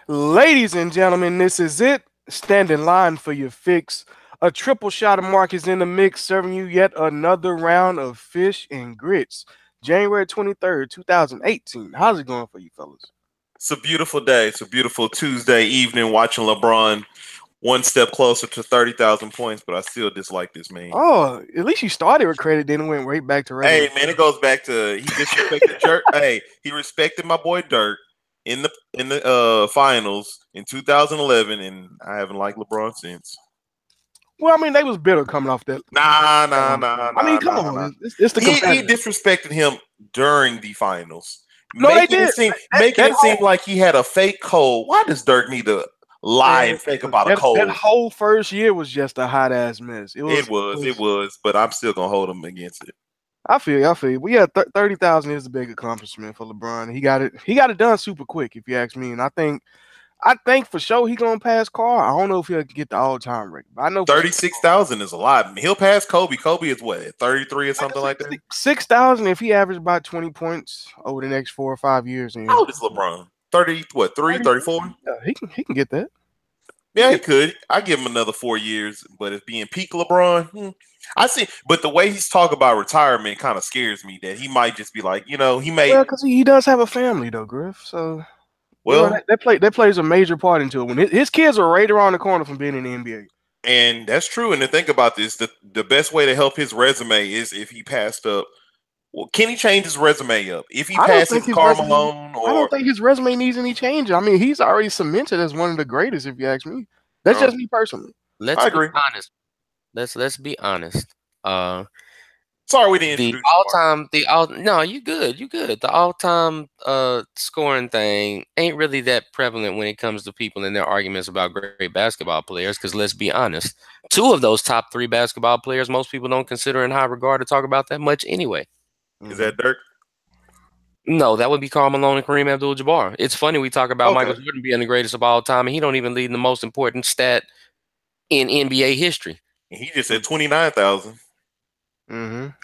Ladies and gentlemen, this is it. Stand in line for your fix. A triple shot of Mark is in the mix, serving you yet another round of fish and grits. January 23rd, 2018. How's it going for you fellas? It's a beautiful day. It's a beautiful Tuesday evening watching LeBron one step closer to 30,000 points, but I still dislike this man. Oh, at least you started with credit, then went right back to regular. Hey, man, it goes back to he disrespected Dirk. Hey, he respected my boy Dirk in the finals in 2011, and I haven't liked LeBron since. Well, I mean, they was bitter coming off that. Nah, nah, nah, I mean, nah, come nah, nah. on. It's the He competitor. disrespected him during the finals, No, they making did. it seem That, making that it seem whole like he had a fake cold. Why does Dirk need to lie man, and fake look, about a that cold? whole first year was just a hot ass mess. It It was. was, it was, but I'm still gonna hold him against it. I feel you. I feel you. But yeah, 30,000 is a big accomplishment for LeBron. He got it. He got it done super quick, if you ask me. And I think for sure he gonna pass Carr. I don't know if he'll get the all time record, but I know for sure 36,000 is a lot. He'll pass Kobe. Kobe is what, 33 or like something like that. 6,000 if he averaged about 20 points over the next 4 or 5 years. How And old is LeBron? 30, what, 3, 30, 34? yeah, he can get that. He can Yeah, he get could. I give him another 4 years, but if being peak LeBron, I see. But the way he's talking about retirement kind of scares me that he might just be like, he may. well because he does have a family though, Griff. So Well, that plays a major part into it. When his kids are right around the corner from being in the NBA. and that's true. And to think about this, the best way to help his resume is if he passed up. Well, can he change his resume up if he I don't think passes his Karl resume. Malone I don't or? think his resume needs any change. I mean, he's already cemented as one of the greatest. If you ask me, that's Oh, just me personally. I Let's be agree. honest. Let's be honest. Uh, Sorry, we didn't the introduce you, all Mark. time the all no, you good, you good. The all time scoring thing ain't really that prevalent when it comes to people and their arguments about great basketball players. Because let's be honest, two of those top three basketball players most people don't consider in high regard to talk about that much anyway. Is Mhm. that Dirk? No, that would be Karl Malone and Kareem Abdul-Jabbar. It's funny we talk about Okay. Michael Jordan being the greatest of all time, and he don't even lead in the most important stat in NBA history. And he just said 29,000.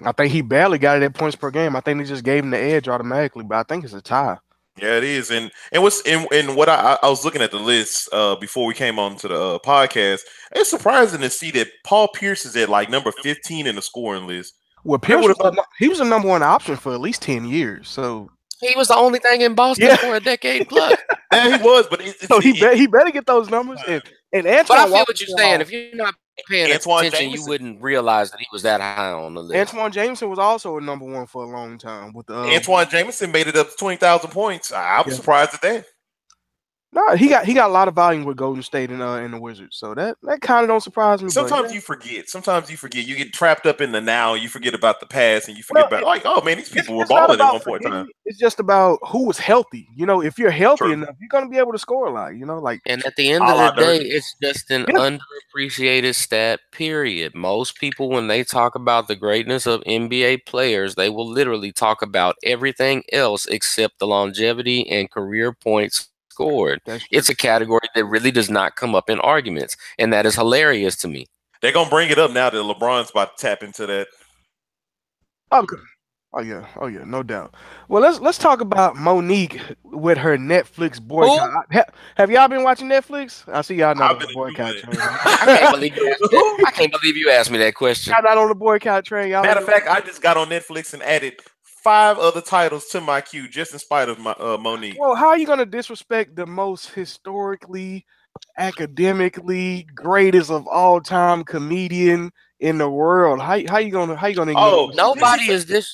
I think he barely got it at points per game. I think they just gave him the edge automatically, but I think it's a tie. Yeah, it is. And what's and what I was looking at the list before we came on to the podcast. It's surprising to see that Paul Pierce is at like number 15 in the scoring list. Well, I Pierce would was have thought. he was the number one option for at least 10 years. So He was the only thing in Boston yeah, for a decade plus. Yeah, he was, but so he better get those numbers. And But I Antoine feel Walker what you're fell saying. off. If you're not paying Antoine attention, you Jameson. wouldn't realize that he was that high on the list. Antoine Jameson was also a number one for a long time with the Antoine Jameson made it up to 20,000 points. I was yeah. surprised at that. No, he got a lot of volume with Golden State and in the Wizards, so that kind of don't surprise me. But Sometimes yeah. you forget. Sometimes you forget. You get trapped up in the now. You forget about the past, and you forget Well, about like, oh man, these people were it's not balling at about one point in time. forgetting. It's just about who was healthy. If you're healthy True. enough, you're gonna be able to score a lot. Like And at the end A of la the day, Dirk. it's just an yeah, underappreciated stat, period. Most people, when they talk about the greatness of NBA players, they will literally talk about everything else except the longevity and career points scored. that's It's true. a category that really does not come up in arguments. And that is hilarious to me. They're gonna bring it up now that LeBron's about to tap into that. Okay. Oh yeah, no doubt. Well, let's talk about Monique with her Netflix Who? boycott. Have y'all been watching Netflix? I see y'all not I've on been the into boycott it. train. Right? I can't believe you asked that. I can't believe you asked me that question. Y'all not on the boycott train. Y'all Matter ain't of fact, I just got on Netflix and added 5 other titles to my queue just in spite of my Monique. well, how are you gonna disrespect the most historically, academically greatest of all time comedian in the world? How you gonna ignore Oh, what she did? Nobody is this.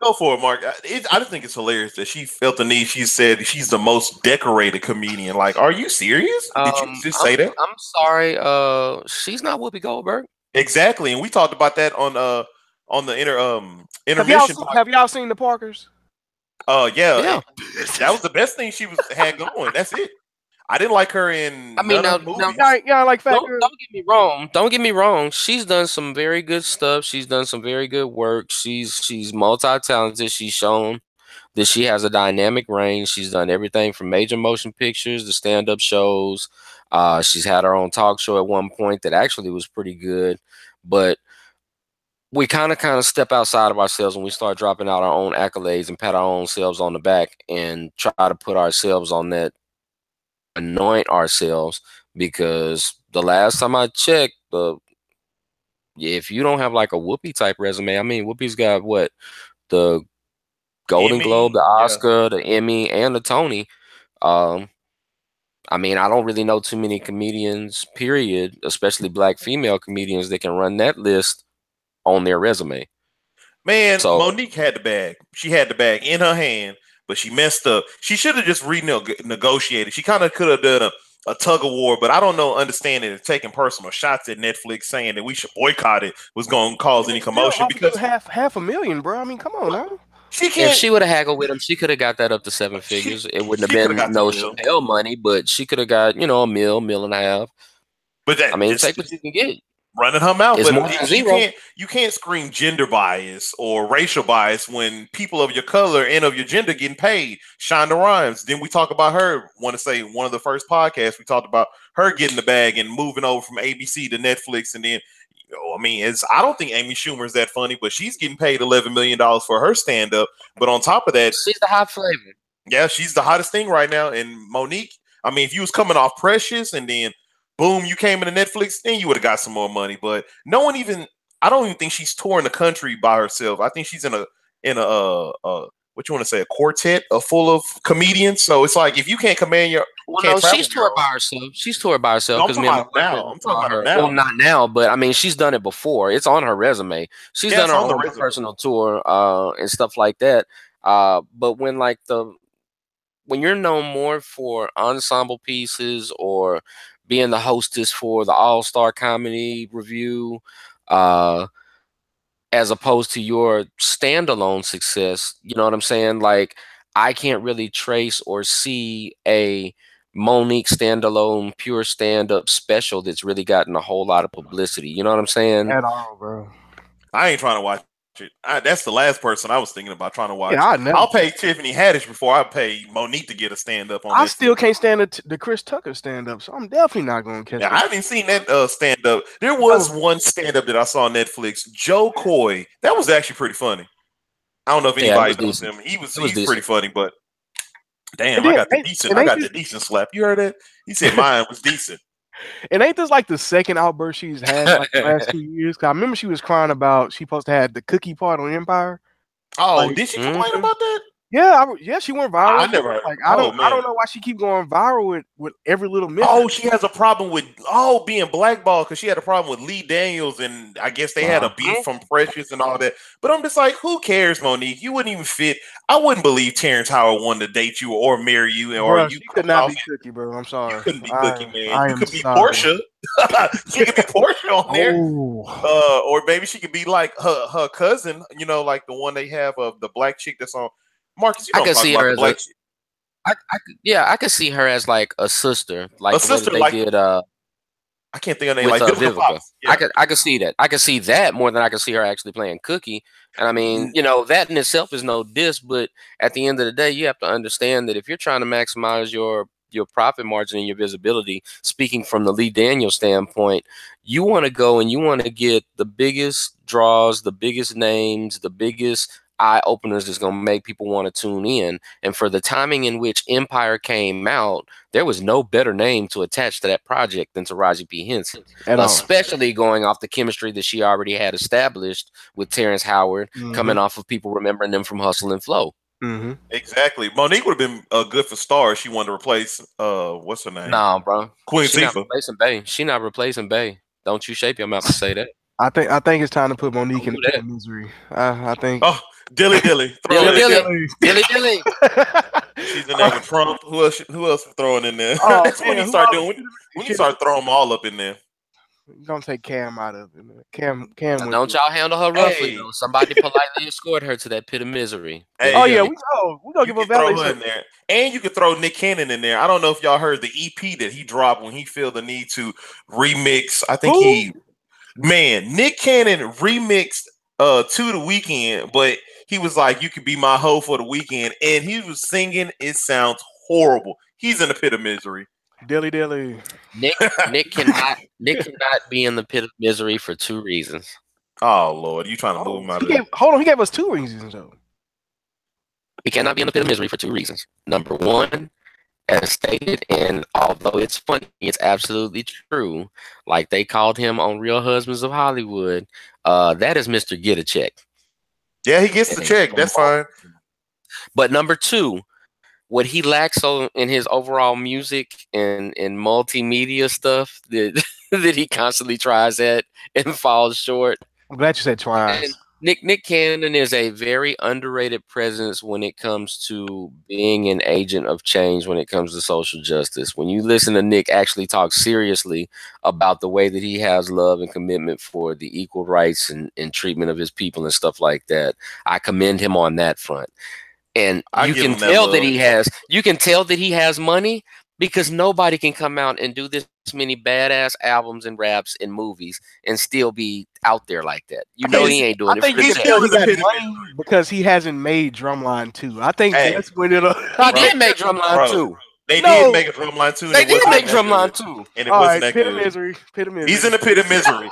go for it, Mark. I just think it's hilarious that she felt the need. She said she's the most decorated comedian. Like, are you serious? Did you just say that? I'm sorry. She's not Whoopi Goldberg. Exactly, and we talked about that on the Have y'all intermission. have y'all seen the Parkers? Yeah, Yeah. that was the best thing she had going. That's it. I didn't like her in I mean, none of the now movies. Y'all like Fat Girl? don't get me wrong. Don't get me wrong. She's done some very good stuff. She's done some very good work. She's multi-talented. She's shown that she has a dynamic range. She's done everything from major motion pictures to stand-up shows. She's had her own talk show at one point that actually was pretty good, but we kind of step outside of ourselves when we start dropping out our own accolades and pat our own selves on the back and try to put ourselves on that anoint ourselves, because the last time I checked, if you don't have like a Whoopi type resume, I mean, Whoopi's got what, the Golden Globe, Emmy, the yeah. Oscar, the Emmy, and the Tony. Um, I mean, I don't really know too many comedians, period, especially black female comedians that can run that list on their resume. Man, So Monique had the bag. She had the bag in her hand, but she messed up. She should have just renegotiated. She kind of could have done a tug of war, but I don't know, understanding and taking personal shots at Netflix saying that we should boycott it was going to cause any commotion because half a million, bro. I mean, come on now. she if can't. she would have haggled with him, she could have got that up to seven figures. It wouldn't she have coulda been got no the mill. Chappelle money, but she could have got, a mill and a half. But that I mean, just take what you can get. running her mouth. It's But more than zero. you can't scream gender bias or racial bias when people of your color and of your gender getting paid. Shonda Rhimes. Then we talk about her. Want to say one of the first podcasts we talked about her getting the bag and moving over from ABC to Netflix, and then I mean, I don't think Amy Schumer is that funny, but she's getting paid $11 million for her stand up. But on top of that, She's the hot flavor. yeah, she's the hottest thing right now. And Monique, I mean, if you was coming off Precious and then boom, you came into Netflix, then you would have got some more money. But no one even, I don't even think she's touring the country by herself. I think she's in a what you want to say, a quartet full of comedians. So it's like if you can't command your, she's toured by herself. She's toured by herself because I'm talking about her now. Well, not now, but I mean, she's done it before. It's on her resume. She's done her own personal tour and stuff like that. But when you're known more for ensemble pieces or being the hostess for the All-Star Comedy Review, as opposed to your standalone success, you know what I'm saying? Like, I can't really trace or see a Monique standalone pure stand-up special that's really gotten a whole lot of publicity. You know what I'm saying? At all, bro. I ain't trying to watch it. That's the last person I was thinking about trying to watch. Yeah, I'll pay Tiffany Haddish before I pay Monique to get a stand-up on. I still can't stand the Chris Tucker stand-up, so I'm definitely not going to catch it. I haven't seen that stand-up. There was one stand-up that I saw on Netflix, Joe Coy. That was actually pretty funny. I don't know if anybody knows him. He's pretty funny, but damn, I got the decent slap. You heard that? He said mine was decent. And ain't this like the second outburst she's had like the last 2 years? Cause I remember she was crying about she supposed to have the cookie part on Empire. Oh, did she complain about that? Yeah, she went viral. I never heard. Like I don't know why she keep going viral with every little minute. Oh, she has a problem with being blackballed because she had a problem with Lee Daniels, and I guess they had a beef from Precious and all that. But I'm just like, who cares, Monique? You wouldn't even fit. I wouldn't believe Terrence Howard wanted to date you or marry you, or you could not be Cookie, bro. I'm sorry. You couldn't be Cookie, man. You could be Portia. She could be Portia on there. Or maybe she could be like her cousin. You know, like the one they have of the black chick that's on. Marcus, you don't talk about the black chick. I could see her as like a sister, like a sister, they did. I can't think of her name. Like Vivica. Yeah. I could see that. I could see that more than I could see her actually playing Cookie. And I mean, that in itself is no diss, but at the end of the day, you have to understand that if you're trying to maximize your profit margin and your visibility, speaking from the Lee Daniels standpoint, you want to go and you want to get the biggest draws, the biggest names, the biggest eye openers that's going to make people want to tune in. And for the timing in which Empire came out, there was no better name to attach to that project than Taraji P. Henson, especially going off the chemistry that she already had established with Terrence Howard, coming off of people remembering them from Hustle and Flow. Mm-hmm. Exactly. Monique would have been good for Star. She wanted to replace what's her name? Nah, bro. Queen She not Latifah. replacing Bay. She not replacing Bay. Don't you shape your mouth to say that. I think it's time to put Monique in the misery. I think. Oh, Dilly. Dilly. She's in there with Trump. Who else throwing in there? Oh, That's when you start doing. When you start throwing them all up in there. You're gonna take Cam out of it. Cam. Don't y'all handle her roughly though. Somebody politely escort her to that pit of misery. Hey, we gonna give her valet in there, and you could throw Nick Cannon in there. I don't know if y'all heard the EP that he dropped when he felt the need to remix. I think Nick Cannon remixed To The Weeknd, but he was like, "You could be my hoe for the weekend," and he was singing. It sounds horrible. He's in the pit of misery. Dilly. Nick cannot be in the pit of misery for two reasons. Oh Lord, you trying to move him out of there? Hold on, he gave us two reasons though. He cannot be in the pit of misery for two reasons. Number one, as stated, and although it's funny, it's absolutely true. Like they called him on Real Husbands of Hollywood. That is Mr. Get a Check. Yeah, he gets the check. That's fine. But number two, what he lacks in his overall music and multimedia stuff that that he constantly tries at and falls short. I'm glad you said tries. And Nick Cannon is a very underrated presence when it comes to being an agent of change when it comes to social justice. When you listen to Nick actually talk seriously about the way that he has love and commitment for the equal rights and treatment of his people and stuff like that, I commend him on that front. And you can tell that he has money because nobody can come out and do this many badass albums and raps and movies and still be out there like that. You know he ain't doing it. I think he got money because he hasn't made Drumline 2. I think that's what it. He did make Drumline 2. They did make a Drumline 2. They did make Drumline 2. And it wasn't that good. Pit of misery. He's in the pit of misery.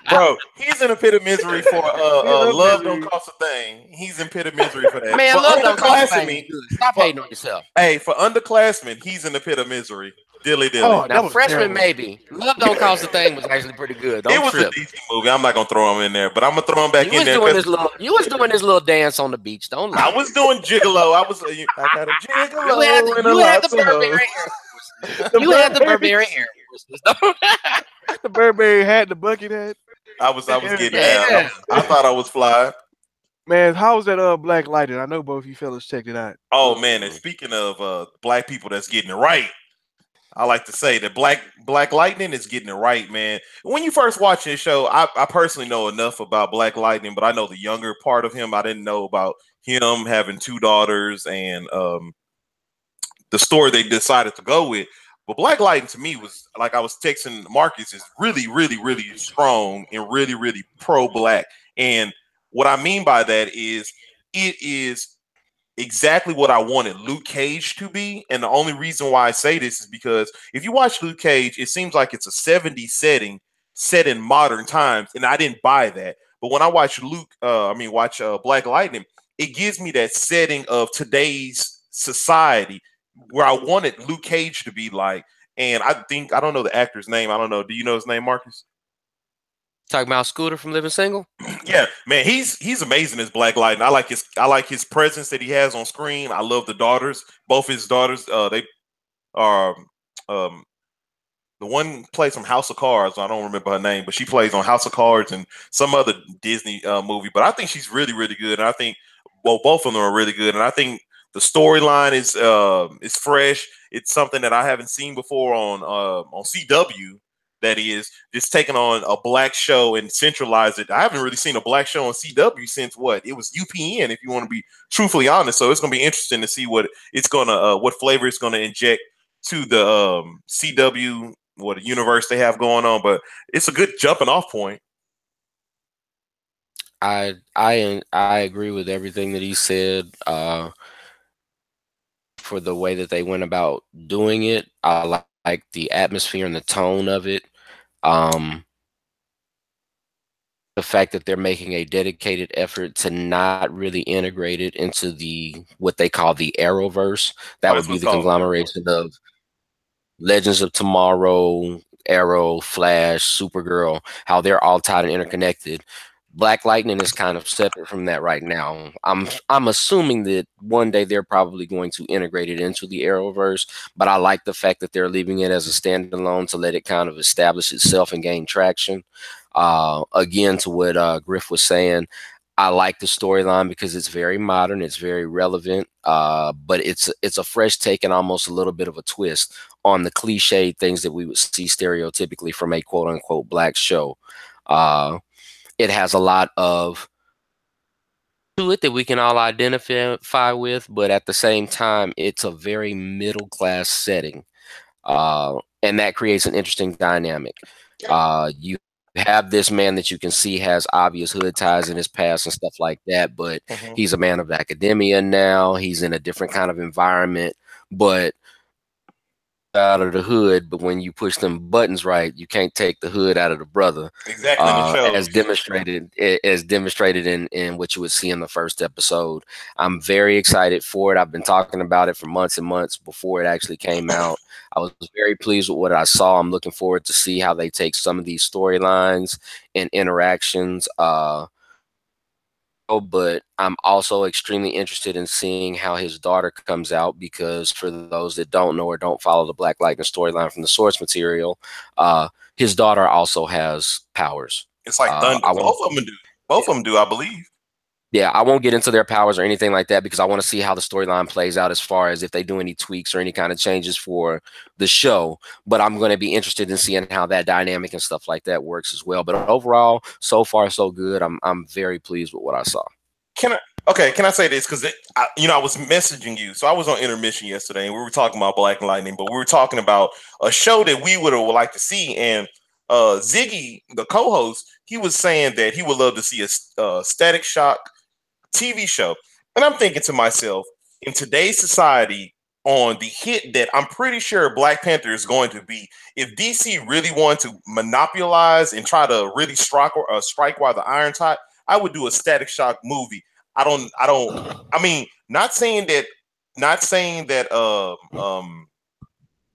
Bro, he's in a pit of misery for Love Don't Cost a Thing. He's in pit of misery for that. Man, Love Don't Cost a Thing. Stop hating on yourself. Hey, for Underclassmen, he's in the pit of misery. Dilly. Now, Freshman maybe. Love Don't Cost a Thing was actually pretty good. It was a decent movie. I'm not gonna throw him in there, but I'm gonna throw him back in there. You was doing this little dance on the beach. Don't lie. I was doing gigolo. I got a gigolo. You had the Burberry hair. You had the Burberry hair. The Burberry hat, the bucket hat. I was getting down. I thought I was fly. Man, how was that Black Lightning? I know both of you fellas checked it out. Oh man, and speaking of black people that's getting it right, I like to say that Black Lightning is getting it right, man. When you first watch this show, I personally know enough about Black Lightning, but I know the younger part of him. I didn't know about him having 2 daughters and the story they decided to go with. But Black Lightning to me was, like I was texting Marcus, is really, really, really strong and really, really pro-black. And what I mean by that is it is exactly what I wanted Luke Cage to be. And the only reason why I say this is because if you watch Luke Cage, it seems like it's a 70s setting set in modern times. And I didn't buy that. But when I watch Black Lightning, it gives me that setting of today's society where I wanted Luke Cage to be like. And I don't know the actor's name. I don't know. Do you know his name, Marcus? Talking about Scooter from Living Single? Yeah, man, he's amazing as Black Lightning. I like his presence that he has on screen. I love the daughters. Both his daughters, they are the one plays from House of Cards. I don't remember her name, but she plays on House of Cards and some other Disney movie. But I think she's really, really good. And I think both of them are really good. And I think the storyline is fresh. It's something that I haven't seen before on CW. That is just taking on a black show and centralize it. I haven't really seen a black show on CW since what? It was UPN, if you want to be truthfully honest. So it's going to be interesting to see what flavor it's going to inject to the CW, what universe they have going on. But it's a good jumping off point. I agree with everything that he said. For the way that they went about doing it, I like the atmosphere and the tone of it. The fact that they're making a dedicated effort to not really integrate it into what they call the Arrowverse. That would be the conglomeration of Legends of Tomorrow, Arrow, Flash, Supergirl, how they're all tied and interconnected. Black Lightning is kind of separate from that right now. I'm assuming that one day they're probably going to integrate it into the Arrowverse, but I like the fact that they're leaving it as a standalone to let it kind of establish itself and gain traction. Again, to what Griff was saying, I like the storyline because it's very modern, it's very relevant, but it's a fresh take and almost a little bit of a twist on the cliched things that we would see stereotypically from a quote unquote black show. It has a lot of to it that we can all identify with, but at the same time, it's a very middle class setting, and that creates an interesting dynamic. You have this man that you can see has obvious hood ties in his past and stuff like that, but he's a man of academia now. He's in a different kind of environment, but out of the hood, but when you push them buttons right, you can't take the hood out of the brother. Exactly. As demonstrated in what you would see in the first episode. I'm very excited for it. I've been talking about it for months and months before it actually came out. I was very pleased with what I saw. I'm looking forward to see how they take some of these storylines and interactions. But I'm also extremely interested in seeing how his daughter comes out, because for those that don't know or don't follow the Black Lightning storyline from the source material, his daughter also has powers. It's like thunder. Both of them do. Both of them do, I believe. Yeah, I won't get into their powers or anything like that, because I want to see how the storyline plays out as far as if they do any tweaks or any kind of changes for the show. But I'm going to be interested in seeing how that dynamic and stuff like that works as well. But overall, so far so good. I'm very pleased with what I saw. Can I say this? Because I was messaging you. So I was on intermission yesterday, and we were talking about Black Lightning, but we were talking about a show that we would like to see. And Ziggy, the co-host, he was saying that he would love to see a Static Shock TV show. And I'm thinking to myself, in today's society, on the hit that I'm pretty sure Black Panther is going to be, if DC really wanted to monopolize and try to really strike while the iron's hot, I would do a Static Shock movie. I mean, not saying that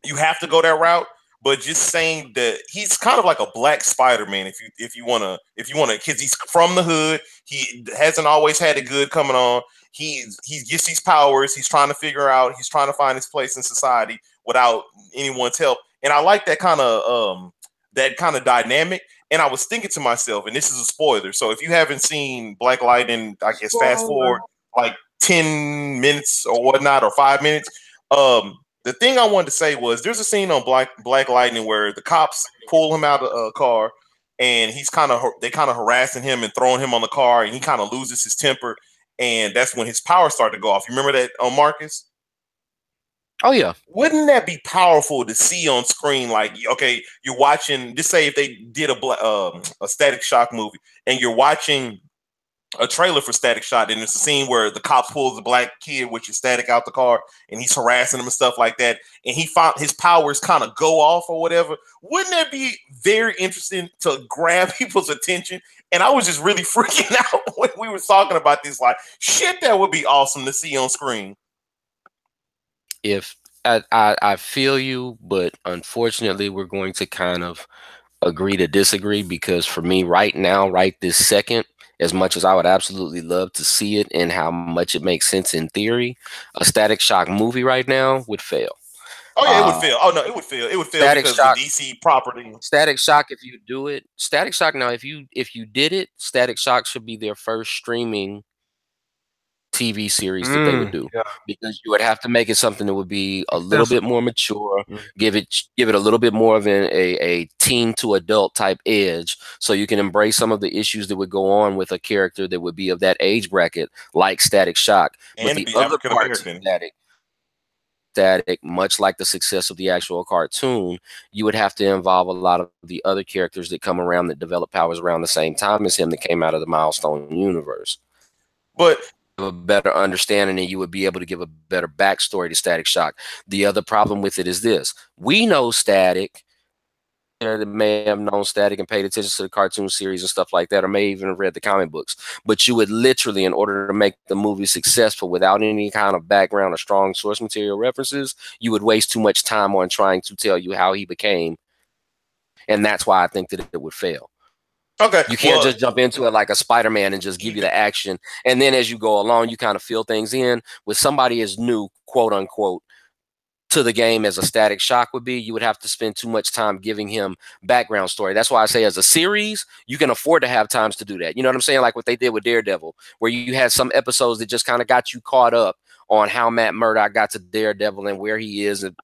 you have to go that route, but just saying that he's kind of like a Black Spider-Man, if you wanna, because he's from the hood. He hasn't always had it good coming on. He gets these powers. He's trying to find his place in society without anyone's help. And I like that kind of dynamic. And I was thinking to myself, and this is a spoiler, so if you haven't seen Black Lightning, I guess fast forward like 10 minutes or whatnot, or 5 minutes. The thing I wanted to say was, there's a scene on Black Lightning where the cops pull him out of a car, and they kind of harassing him and throwing him on the car, and he kind of loses his temper, and that's when his powers start to go off. You remember that, Marcus? Oh yeah. Wouldn't that be powerful to see on screen? Like, okay, you're watching. Just say if they did a Static Shock movie, and you're watching a trailer for Static Shock, and there's a scene where the cop pulls the black kid, which is Static, out the car, and he's harassing him and stuff like that, and he found his powers kind of go off or whatever. Wouldn't that be very interesting to grab people's attention? And I was just really freaking out when we were talking about this. Like, shit, that would be awesome to see on screen. If I feel you, but unfortunately, we're going to kind of agree to disagree, because for me right now, right this second, as much as I would absolutely love to see it and how much it makes sense in theory, a Static Shock movie right now would fail. Oh yeah, it would fail. Oh no, it would fail. It would fail Static because Shock, the DC property. Static Shock, if you do it, Static Shock. Now, if you did it, Static Shock should be their first streaming TV series that they would do, because you would have to make it something that would be a little bit more mature, give it a little bit more of a teen to adult type edge, so you can embrace some of the issues that would go on with a character that would be of that age bracket, like Static Shock. And but the other parts of Static, much like the success of the actual cartoon, you would have to involve a lot of the other characters that come around that develop powers around the same time as him, that came out of the Milestone universe. But a better understanding, and you would be able to give a better backstory to Static Shock. The other problem with it is this: we know Static, that may have known Static and paid attention to the cartoon series and stuff like that, or may even have read the comic books. But you would literally, in order to make the movie successful without any kind of background or strong source material references, you would waste too much time on trying to tell you how he became. And that's why I think that it would fail. Okay. You can't just jump into it like a Spider-Man and just give you the action. And then as you go along, you kind of fill things in. With somebody as new, quote unquote, to the game as a Static Shock would be, you would have to spend too much time giving him background story. That's why I say, as a series, you can afford to have times to do that. You know what I'm saying? Like what they did with Daredevil, where you had some episodes that just kind of got you caught up on how Matt Murdock got to Daredevil and where he is, and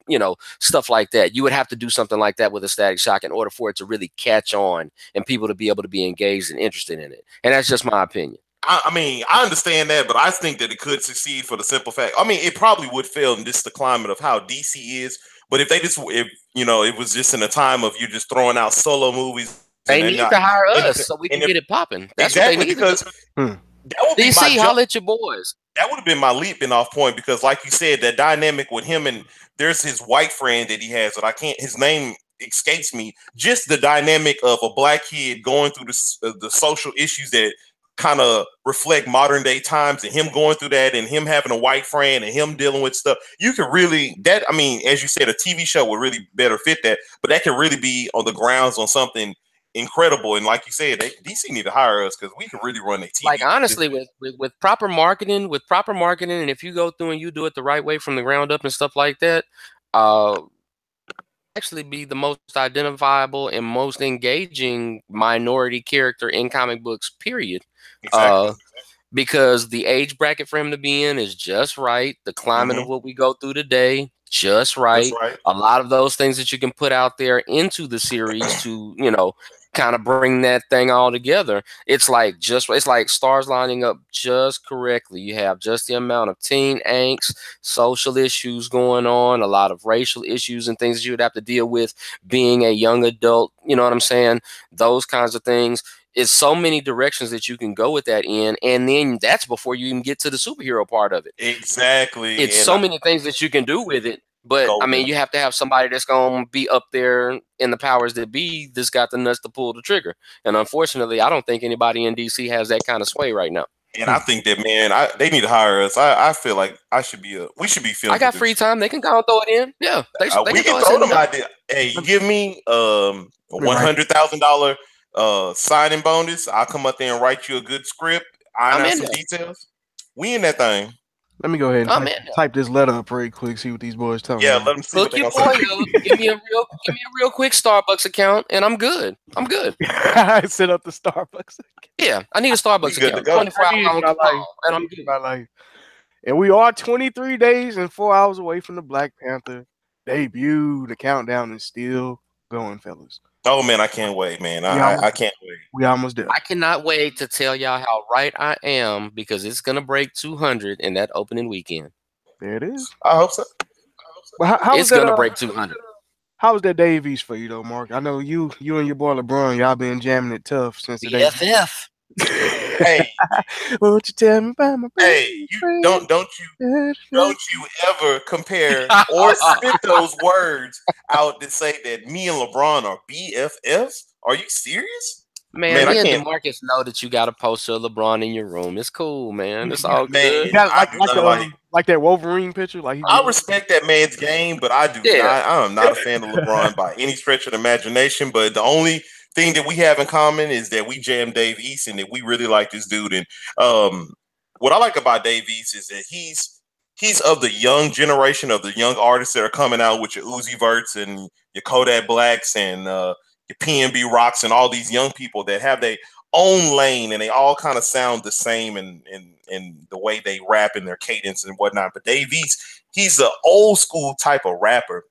stuff like that. You would have to do something like that with a Static Shock in order for it to really catch on and people to be able to be engaged and interested in it. And that's just my opinion. I mean, I understand that, but I think that it could succeed for the simple fact. I mean, it probably would fail in this the climate of how DC is. But if it was just in a time of you just throwing out solo movies, they need to hire us so we can get it popping. That's exactly what they need. Because that would be DC, holla at your boys. That would have been my leaping off point because, like you said, that dynamic with him and there's his white friend that he has that I can't. His name escapes me. Just the dynamic of a black kid going through the social issues that kind of reflect modern day times, and him going through that, and him having a white friend, and him dealing with stuff. You could really that. I mean, as you said, a TV show would really better fit that, but that could really be on the grounds on something incredible. And like you said, DC need to hire us because we can really run a TV. Like honestly, with proper marketing, and if you go through and you do it the right way from the ground up and stuff like that, actually be the most identifiable and most engaging minority character in comic books. Period. Exactly. Because the age bracket for him to be in is just right. The climate of what we go through today, just right. A lot of those things that you can put out there into the series to, you know, kind of bring that thing all together. It's like stars lining up just correctly. You have just the amount of teen angst, social issues going on, a lot of racial issues and things that you would have to deal with being a young adult. You know what I'm saying? Those kinds of things. It's so many directions that you can go with that in, and then that's before you even get to the superhero part of it. Exactly. It's so many things that you can do with it. But I mean, you have to have somebody that's gonna be up there in the powers that be that's got the nuts to pull the trigger. And unfortunately, I don't think anybody in DC has that kind of sway right now. And I think that, man, they need to hire us. I feel like we should be filming. I got free time. They can go and throw it in. Yeah, they we can throw them idea. Hey, you give me $100,000 signing bonus. I'll come up there and write you a good script. Iron out some details. We in that thing. Let me go ahead and type this letter up pretty quick. See what these boys tell me. Yeah, let them see. Hook your boy up. Give me a real quick Starbucks account, and I'm good. I set up the Starbucks. Yeah, I need a Starbucks account. 24 hours, and I'm good. My life. And we are 23 days and 4 hours away from the Black Panther debut. The countdown is still going, fellas. Oh man, I can't wait, man. I can't wait. We almost there. I cannot wait to tell y'all how right I am because it's gonna break 200 in that opening weekend. There it is. I hope so. Well, how it's gonna break 200. How was that Dave East for you though, Mark? I know you and your boy LeBron, y'all been jamming it tough since the day. BFF. Hey, won't you tell me about my hey, don't you ever compare or spit those words out to say that me and LeBron are BFFs? Are you serious? Man, me and DeMarcus know that you got a poster of LeBron in your room. It's cool, man. It's all good. Like that Wolverine picture. Like I respect that man's game, but I do not. I am not a fan of LeBron by any stretch of the imagination. But the only thing that we have in common is that we jam Dave East and that we really like this dude. And what I like about Dave East is that he's of the young generation of the young artists that are coming out with your Uzi Verts and your Kodak Blacks and your PNB Rocks and all these young people that have their own lane and they all kind of sound the same in the way they rap and their cadence and whatnot. But Dave East, he's an old school type of rapper.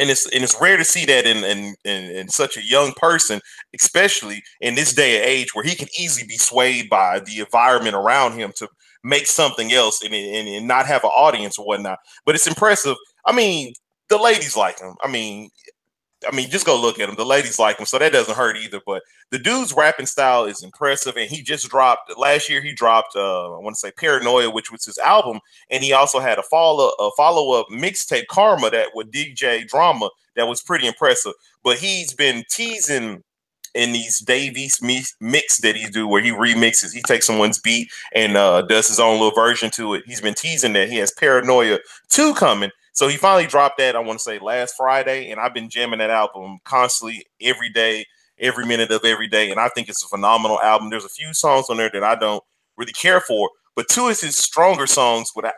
And it's rare to see that in such a young person, especially in this day and age where he can easily be swayed by the environment around him to make something else and not have an audience or whatnot. But it's impressive. I mean, the ladies like him. I mean, just go look at him. The ladies like him, so that doesn't hurt either. But the dude's rapping style is impressive, and he just dropped last year. He dropped, I want to say, Paranoia, which was his album, and he also had a follow up mixtape, Karma, that with DJ Drama, that was pretty impressive. But he's been teasing in these Dave East mix that he do, where he remixes. He takes someone's beat and does his own little version to it. He's been teasing that he has Paranoia 2 coming. So he finally dropped that, I want to say, last Friday, and I've been jamming that album constantly every day, every minute of every day, and I think it's a phenomenal album. There's a few songs on there that I don't really care for, but 2 of his stronger songs would have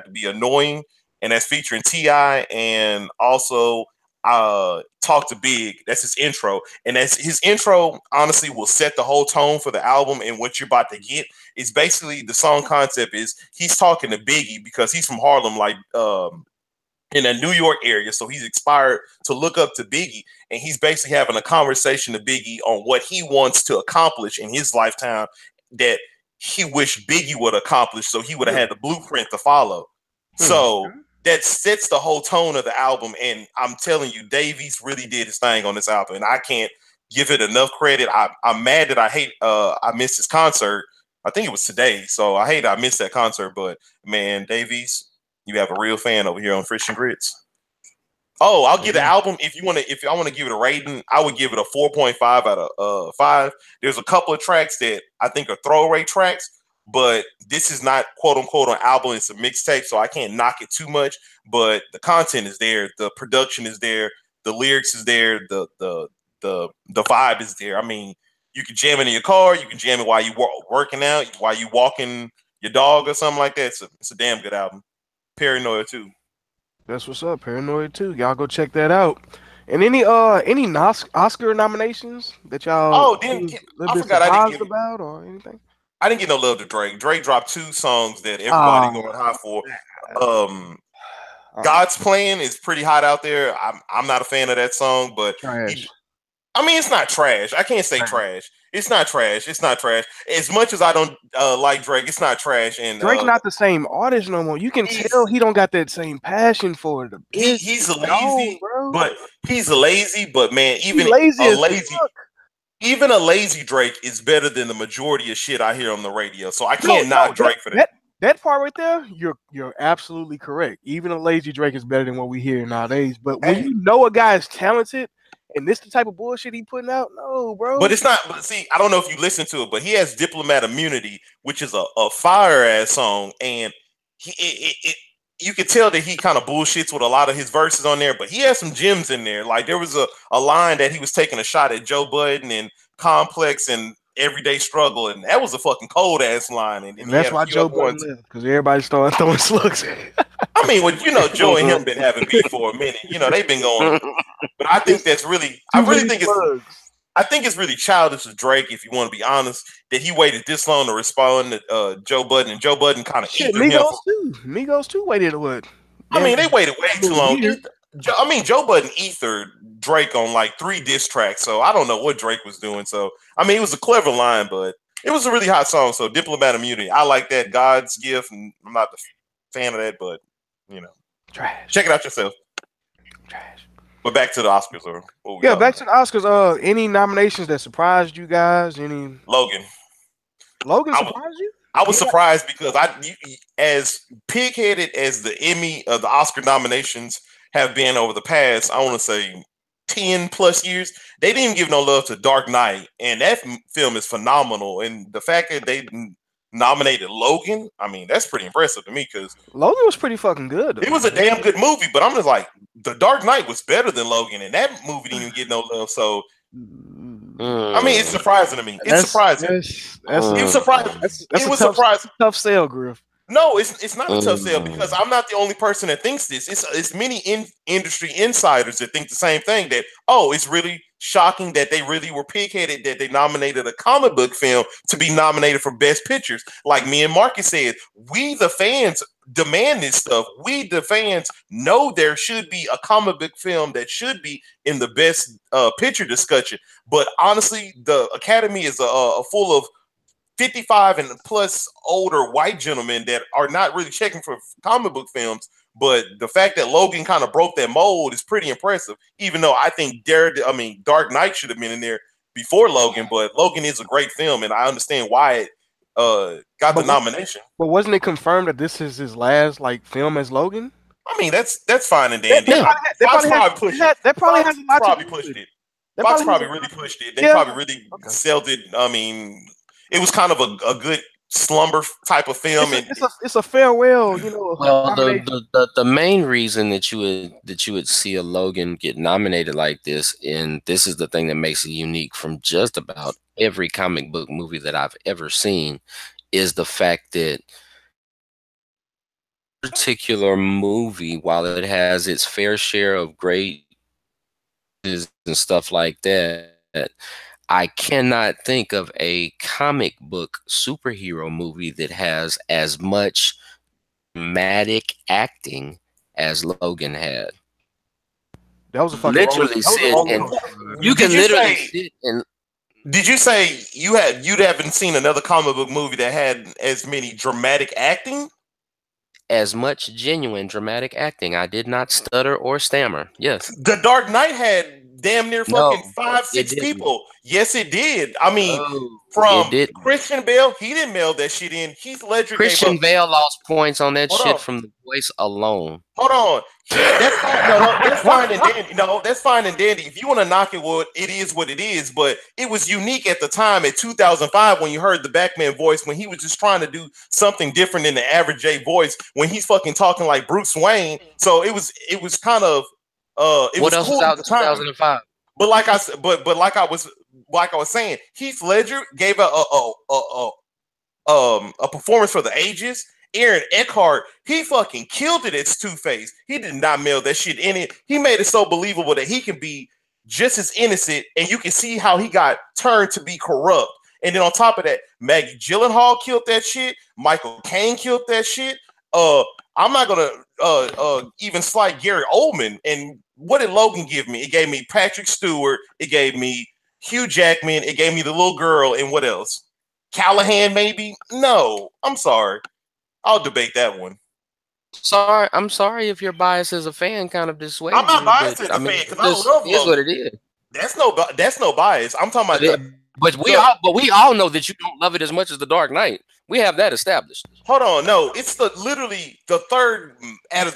to be Annoying, and that's featuring T.I., and also Talk to Big. That's his intro, and that's his intro honestly will set the whole tone for the album. And what you're about to get is basically the song concept is he's talking to Biggie because he's from Harlem, like in a New York area, so he's inspired to look up to Biggie, and he's basically having a conversation to Biggie on what he wants to accomplish in his lifetime that he wished Biggie would accomplish, so he would have had the blueprint to follow. So that sets the whole tone of the album, and I'm telling you, Dave East really did his thing on this album, and I can't give it enough credit. I'm mad that I missed his concert I think it was today. So I hate I missed that concert, but man, Davies, you have a real fan over here on Fish and Grits. Oh, I'll give the album if you want to. If I want to give it a rating, I would give it a 4.5 out of 5. There's a couple of tracks that I think are throwaway tracks, but this is not quote unquote an album. It's a mixtape, so I can't knock it too much. But the content is there, the production is there, the lyrics is there, the vibe is there. I mean, you can jam it in your car, you can jam it while you working out, while you walking your dog or something like that. It's a damn good album. Paranoia too. That's what's up, Paranoid 2. Y'all go check that out. And any Oscar nominations that y'all I forgot I didn't give about or anything? I didn't get no love to Drake. Drake dropped 2 songs that everybody going high for. God's Plan is pretty hot out there. I'm not a fan of that song, but it's not trash. I can't say trash. It's not trash. It's not trash. As much as I don't like Drake, it's not trash. And Drake's not the same artist no more. You can tell he don't got that same passion for it. He's lazy, but man, even a lazy Drake is better than the majority of shit I hear on the radio. So I can't knock Drake for that. That part right there, you're absolutely correct. Even a lazy Drake is better than what we hear nowadays. But when you know a guy is talented, and this the type of bullshit he putting out, no, bro. But it's not. But see, I don't know if you listen to it, but he has Diplomat Immunity, which is a fire ass song, and you can tell that he kind of bullshits with a lot of his verses on there. But he has some gems in there. Like there was a line that he was taking a shot at Joe Budden and Complex and Everyday Struggle, and that was a fucking cold ass line. And that's why Joe Budden left, because everybody started throwing slugs. I mean, Joe and him been having beef for a minute. They've been going. But I think that's really, I think it's really childish of Drake, if you want to be honest, that he waited this long to respond to Joe Budden, and Joe Budden kind of Migos too waited what? I mean, they waited way too long. Joe Budden ethered Drake on like 3 diss tracks, so I don't know what Drake was doing. So I mean, it was a clever line, but it was a really hot song. So Diplomat Immunity, I like that. God's Gift, and I'm not the fan of that, but trash. Check it out yourself. Trash. But back to the Oscars, back to the Oscars. Any nominations that surprised you guys? Logan surprised you? I was surprised because as pig-headed as the the Oscar nominations have been over the past, I want to say 10 plus years, they didn't even give no love to Dark Knight, and that film is phenomenal. And the fact that they nominated Logan, I mean, that's pretty impressive to me, because Logan was pretty fucking good. It was a damn good movie, but I'm just like, The Dark Knight was better than Logan, and that movie didn't even get no love. So I mean, it's surprising to me. It's surprising. It was surprising. It was surprising. Tough sale, Griff. No, it's not a tough sale, because I'm not the only person that thinks this. It's many industry insiders that think the same thing, that, it's really shocking that they really were pig-headed that they nominated a comic book film to be nominated for Best Pictures. Like me and Marcus said, we the fans demand this stuff. We the fans know there should be a comic book film that should be in the Best Picture discussion. But honestly, the Academy is full of 55 and plus older white gentlemen that are not really checking for comic book films. But the fact that Logan kind of broke that mold is pretty impressive, even though I think Dark Knight should have been in there before Logan. But Logan is a great film, and I understand why it got the nomination. But wasn't it confirmed that this is his last film as Logan? I mean, that's fine and dandy. Fox probably pushed it. That probably has a lot to do with it. Fox probably really pushed it. They probably really sold it. I mean, it was kind of a good slumber type of film. It's a farewell, Well, the main reason that you would see a Logan get nominated like this, and this is the thing that makes it unique from just about every comic book movie that I've ever seen, is the fact that particular movie, while it has its fair share of great and stuff like that, I cannot think of a comic book superhero movie that has as much dramatic acting as Logan had. That was a fucking literally sit and you can literally sit and. Did you say you haven't seen another comic book movie that had as many dramatic acting? As much genuine dramatic acting. I did not stutter or stammer. Yes. The Dark Knight had damn near No, fucking 5, it 6 didn't. people. Yes, it did. I mean, No, it from didn't. Christian Bale, he didn't mail that shit in. Heath Ledger gave Christian up. Bale lost points on that Hold shit on. from the voice alone. Hold on. That's fine. No, that's fine and dandy. No, that's fine and dandy. If you want to knock it, well, it is what it is. But it was unique at the time in 2005 when you heard the Batman voice, when he was just trying to do something different than the average J voice, when he's fucking talking like Bruce Wayne. So it was kind of it What was else cool was at out the in time. 2005? But like I said, but like I was saying, Heath Ledger gave a performance for the ages. Aaron Eckhart, he fucking killed it as Two-Face. He did not mail that shit in it. He made it so believable that he can be just as innocent, and you can see how he got turned to be corrupt. And then on top of that, Maggie Gyllenhaal killed that shit. Michael Caine killed that shit. I'm not gonna even slight Gary Oldman. And what did Logan give me? It gave me Patrick Stewart. It gave me Hugh Jackman. It gave me the little girl. And what else? Callahan, maybe? No, I'm sorry. I'll debate that one. I'm sorry if your bias as a fan kind of dissuades I'm not you, biased but as a I mean, fan because I love it is what Logan. it is. That's no bias. I'm talking about But we all know that you don't love it as much as The Dark Knight. We have that established. Hold on, no, it's literally the third.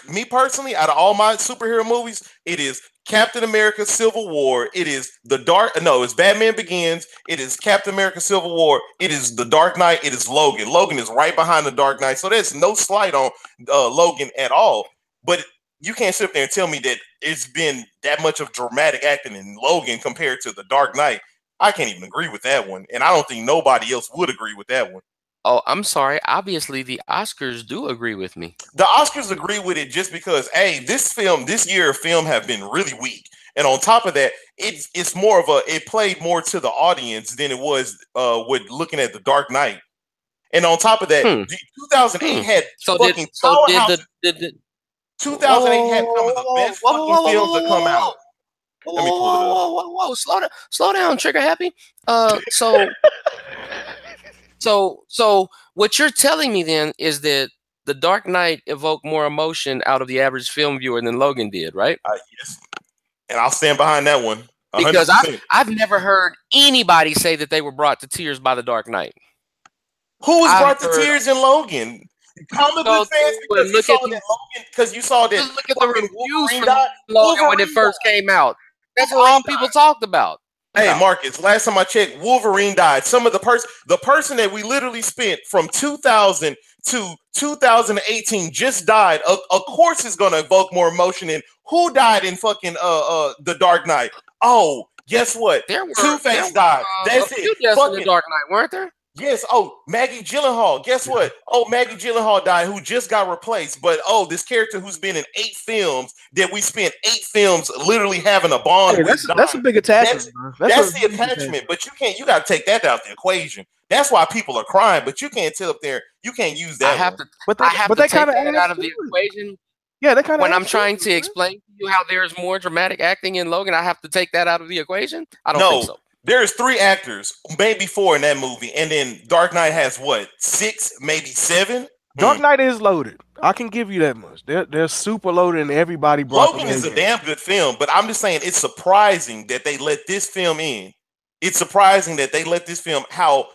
Me personally, out of all my superhero movies, it is Captain America: Civil War. It is it's Batman Begins. It is Captain America: Civil War. It is The Dark Knight. It is Logan. Logan is right behind The Dark Knight, so there's no slight on Logan at all. But you can't sit there and tell me that it's been that much of dramatic acting in Logan compared to The Dark Knight. I can't even agree with that one, and I don't think nobody else would agree with that one. Oh, I'm sorry. Obviously, the Oscars do agree with me. The Oscars agree with it just because, this year film have been really weak, and on top of that, it's more of it played more to the audience than it was with looking at The Dark Knight. And on top of that, 2008 had fucking powerhouse. 2008 had some of the best fucking films that come out. Let me pull it up. Slow down, Trigger Happy. So what you're telling me then is that The Dark Knight evoked more emotion out of the average film viewer than Logan did, right? Yes, and I'll stand behind that one. 100%. Because I've never heard anybody say that they were brought to tears by The Dark Knight. Who was brought to tears in Logan? Comic book fans, because you saw that Logan. Because you saw that. Look at the reviews for Logan when it first came out. That's what all people talked about. Hey, Marcus, last time I checked, Wolverine died. Some of the person that we literally spent from 2000 to 2018 just died. Of course, it's going to evoke more emotion. And who died in fucking The Dark Knight? Oh, guess what? Two-Face died. That's it. The Dark Knight, weren't there? Yes. Oh, Maggie Gyllenhaal. Guess what? Oh, Maggie Gyllenhaal died, who just got replaced. But this character who's been in 8 films that we spent 8 films literally having a bond with. That's a big attachment. That's the attachment. But you got to take that out the equation. That's why people are crying. But you can't sit up there. You can't use that. I have to take that out of the equation. Yeah, that kind of. When I'm trying to explain to you how there's more dramatic acting in Logan, I have to take that out of the equation. I don't think so. There's 3 actors, maybe 4 in that movie, and then Dark Knight has what, 6, maybe 7? Dark Knight is loaded. I can give you that much. They're super loaded, and everybody brought. Logan is a damn good film, but I'm just saying it's surprising that they let this film in. It's surprising that they let this film how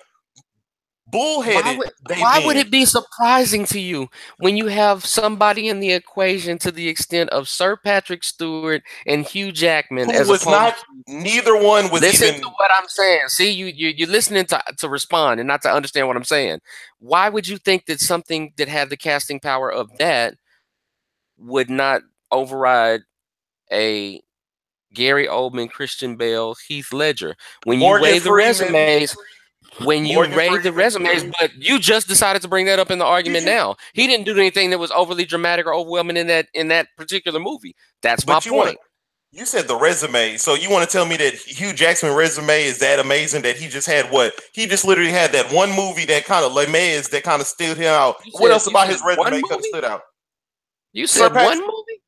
bullheaded. Why would it be surprising to you when you have somebody in the equation to the extent of Sir Patrick Stewart and Hugh Jackman? Who was not. Neither one was. Listen to what I'm saying. See, you're listening to respond and not to understand what I'm saying. Why would you think that something that had the casting power of that would not override a Gary Oldman, Christian Bale, Heath Ledger? When you weigh the resumes. When you raise the resumes, but you just decided to bring that up in the argument now. He didn't do anything that was overly dramatic or overwhelming in that particular movie. That's my point. You said the resume, so you want to tell me that Hugh Jackman's resume is that amazing that he just had what? He just literally had that one movie that kind of that kind of stood him out. What else about his resume kind of stood out? You said one movie?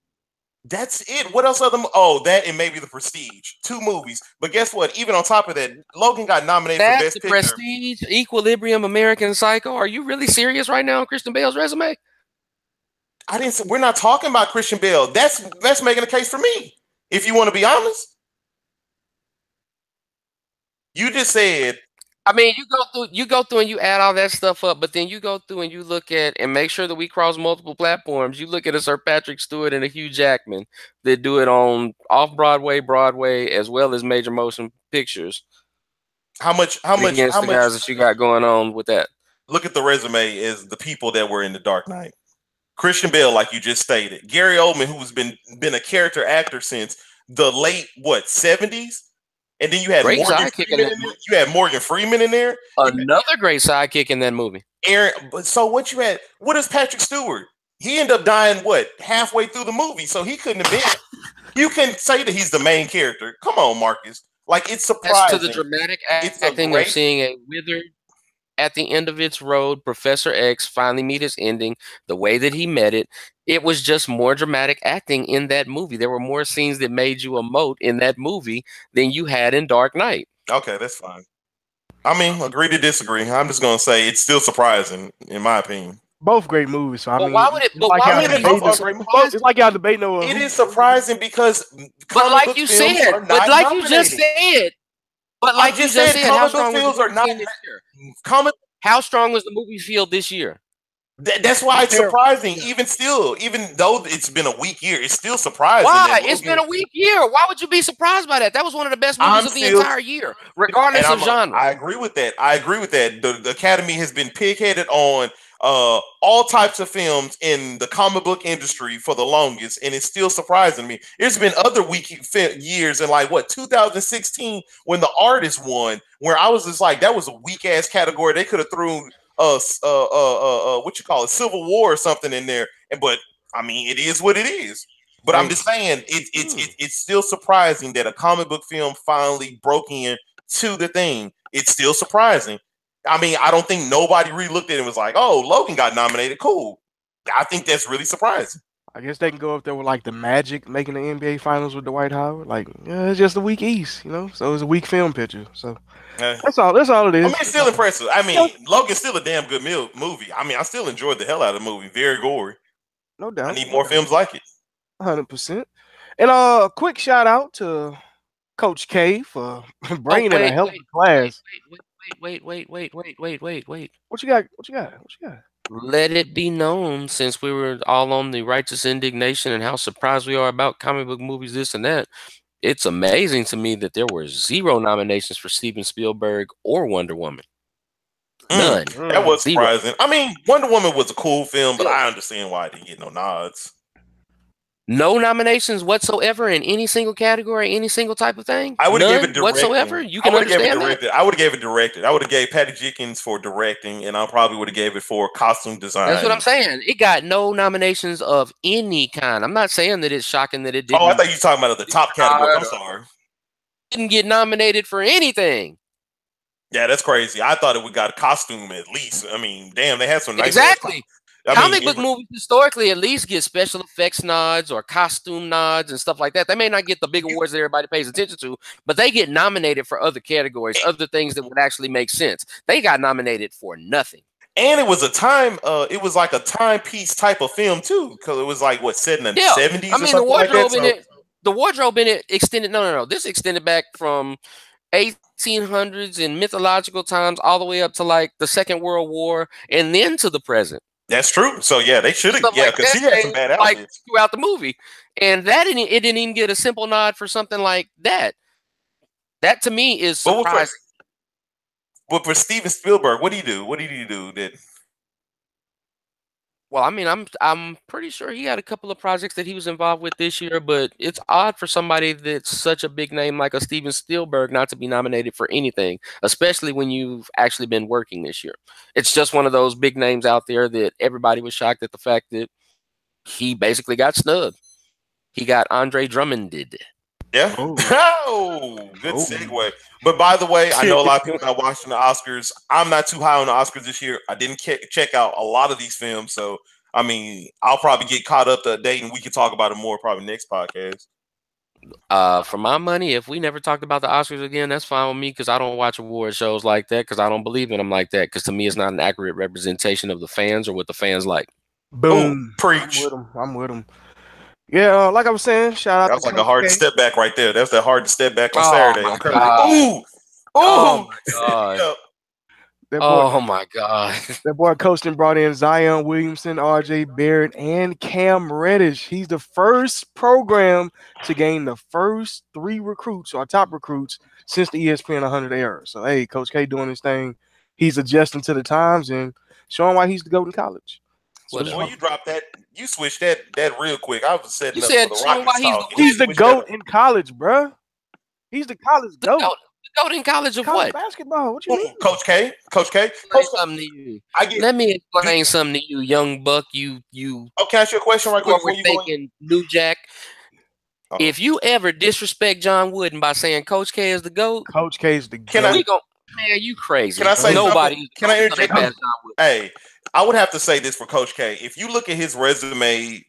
That's it. What else that and maybe The Prestige. 2 movies. But guess what? Even on top of that, Logan got nominated for Best Picture. Prestige, Equilibrium, American Psycho. Are you really serious right now on Christian Bale's resume? We're not talking about Christian Bale. That's making a case for me. If you want to be honest. You just said. I mean, you go through and you add all that stuff up, but then you go through and you look at and make sure that we cross multiple platforms. You look at a Sir Patrick Stewart and a Hugh Jackman that do it on off Broadway, Broadway, as well as major motion pictures. How much Against the guys that you got going on with that? Look at the resume is the people that were in The Dark Knight. Christian Bale, like you just stated. Gary Oldman, who's been a character actor since the late 70s. And then you had Morgan Freeman in there. You had Morgan Freeman in there. Another great sidekick in that movie. So what you had? What is Patrick Stewart? He ended up dying halfway through the movie, so he couldn't have been. You can say that he's the main character. Come on, Marcus. Like, it's surprising. That's to the dramatic acting of seeing a withered at the end of its road, Professor X finally meet his ending the way that he met it. It was just more dramatic acting in that movie. There were more scenes that made you emote in that movie than you had in Dark Knight. Okay, that's fine. I mean, agree to disagree. I'm just gonna say it's still surprising, in my opinion. Both great movies. So I mean, why would it? But why would it be surprising? It's like y'all debating over. It is surprising because, but like you said, but like you just said, but like you just said, comic book films are not. How strong was the movie field this year? That's why it's surprising. Even though it's been a weak year, it's still surprising. Why? It's been a weak year. Why would you be surprised by that? That was one of the best movies of the entire year, regardless of genre. I agree with that. The Academy has been pig-headed on all types of films in the comic book industry for the longest, and it's still surprising me. There's been other weak years in 2016 when The Artist won, where I was just like, that was a weak ass category. They could have thrown what you call it, Civil War or something in there. But I mean, it is what it is. But I'm just saying, it's still surprising that a comic book film finally broke in to the thing. It's still surprising. I mean, I don't think nobody really looked at it and was like, "Oh, Logan got nominated. Cool." I think that's really surprising. I guess they can go up there with the Magic making the NBA Finals with Dwight Howard. It's just a weak East, So it's a weak film picture. So that's all. That's all it is. I mean, it's still impressive. I mean, Logan's still a damn good movie. I mean, I still enjoyed the hell out of the movie. Very gory. No doubt. I need more films like it. 100%. And quick shout out to Coach K for bringing in a hell of a class. Wait. What you got? Let it be known, since we were all on the righteous indignation and how surprised we are about comic book movies, this and that. It's amazing to me that there were 0 nominations for Steven Spielberg or Wonder Woman. None. That was surprising. I mean, Wonder Woman was a cool film, but I understand why it didn't get no nods. No nominations whatsoever in any single category, any single type of thing. I would have given it directing whatsoever. You can understand that. I would have gave it directed. I would have gave Patty Jenkins for directing, and I probably would have gave it for costume design. That's what I'm saying. It got no nominations of any kind. I'm not saying that it's shocking that it didn't. Oh, I thought you were talking about the top category. I'm sorry. Didn't get nominated for anything. Yeah, that's crazy. I thought it would got a costume at least. I mean, damn, they had some nice. Exactly. Comic book movies historically at least get special effects nods or costume nods and stuff like that. They may not get the big awards that everybody pays attention to, but they get nominated for other categories, other things that would actually make sense. They got nominated for nothing. And it was a time, it was like a timepiece type of film too, because it was set in the 70s. I mean, the wardrobe in it, extended. No. This extended back from 1800s and mythological times all the way up to the Second World War and then to the present. That's true. So yeah, they should have. Yeah, because he had some bad outfits throughout the movie, and it didn't even get a simple nod for something like that. That to me is surprising. But for Steven Spielberg, what did he do? What did he do that? Well, I mean, I'm pretty sure he had a couple of projects that he was involved with this year, but it's odd for somebody that's such a big name like a Steven Spielberg not to be nominated for anything, especially when you've actually been working this year. It's just one of those big names out there that everybody was shocked at the fact that he basically got snubbed. He got Andre Drummonded. Yeah. Good segue. But by the way, I know a lot of people not watching the Oscars. I'm not too high on the Oscars this year. I didn't check out a lot of these films, so I mean, I'll probably get caught up to date, and we can talk about it more probably next podcast. For my money, if we never talked about the Oscars again, that's fine with me, because I don't watch award shows like that, because I don't believe in them like that, because to me, it's not an accurate representation of the fans or what the fans like. Boom. Preach. I'm with them. Yeah, like I was saying, shout out. That was like a hard step back right there. That's that hard step back on Saturday. Ooh, Oh Oh, my god. yeah. That boy, Oh my god. that boy coached and brought in Zion Williamson, R.J. Barrett, and Cam Reddish. He's the first program to gain the first 3 recruits or top recruits since the ESPN 100 era. So, hey, Coach K doing his thing. He's adjusting to the times and showing why he's the GOAT in college. So Whatever. Boy, you dropped that. You switched that real quick. I was setting You up said for the show him why Rockets he's the talk. and GOAT. you he's the switched that GOAT up. in college, bruh. He's the college The GOAT. GOAT in college of College what? basketball. What you mean? Coach K. Coach K. Explain something to you. I get. Let me explain something to you, young buck. You Oh, can I ask you a question right quick before forward you go? thinking New Jack. Uh-oh. If you ever disrespect John Wooden by saying Coach K is the GOAT, Coach K's the Can GOAT. we gon' man, you crazy. Can I say nobody? something? Can I so they interject? pass John Wooden. Hey, I would have to say this for Coach K. If you look at his resume,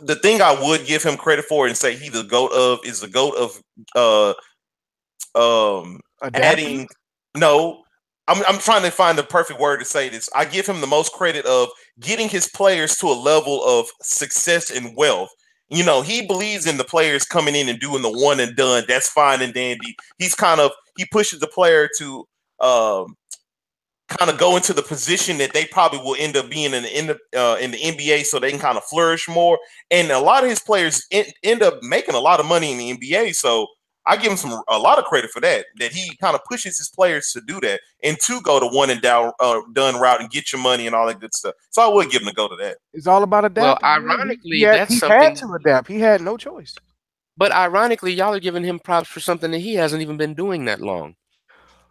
the thing I would give him credit for and say he's the GOAT of is the GOAT of adding. No, I'm trying to find the perfect word to say this. I give him the most credit of getting his players to a level of success and wealth. You know, he believes in the players coming in and doing the one and done. That's fine and dandy. He pushes the player to kind of go into the position that they probably will end up being in the NBA, so they can kind of flourish more. And a lot of his players end up making a lot of money in the NBA. So I give him a lot of credit for that. That he kind of pushes his players to do that and to go to one and done route and get your money and all that good stuff. So I would give him a go to that. It's all about adapting. Well, ironically, he that's had something. to adapt. He had no choice. But ironically, y'all are giving him props for something that he hasn't even been doing that long.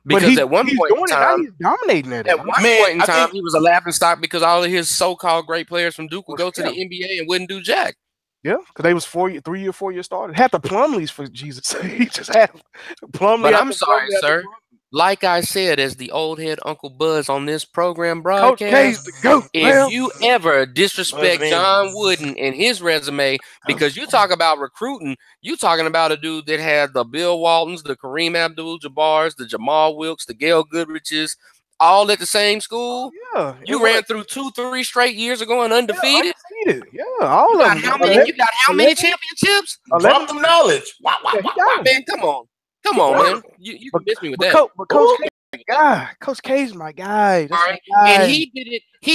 But Because at one he's point in doing it now. time, He's dominating at it. at one point in time, he was a laughing stock because all of his so-called great players from Duke would go to the NBA and wouldn't do jack. Yeah, because they was 4-year started. Had the Plumleys for Jesus' sake. He just had Plumlee. But I'm sorry, sir. Like I said, as the old head Uncle Buzz on this program broadcast, Coach K's the GOAT. if you ever disrespect John Wooden and his resume, because you talk about recruiting, you talking about a dude that had the Bill Waltons, the Kareem Abdul-Jabbars, the Jamal Wilkes, the Gail Goodriches, all at the same school. Yeah, you ran through 2-3 straight years of going undefeated. Yeah, all of them. You got how many championships? Drop them knowledge. Wow. Man, come on, man. You can miss me with that. But Coach K, my guy. Coach K's my guy. That's Right. my guy. And he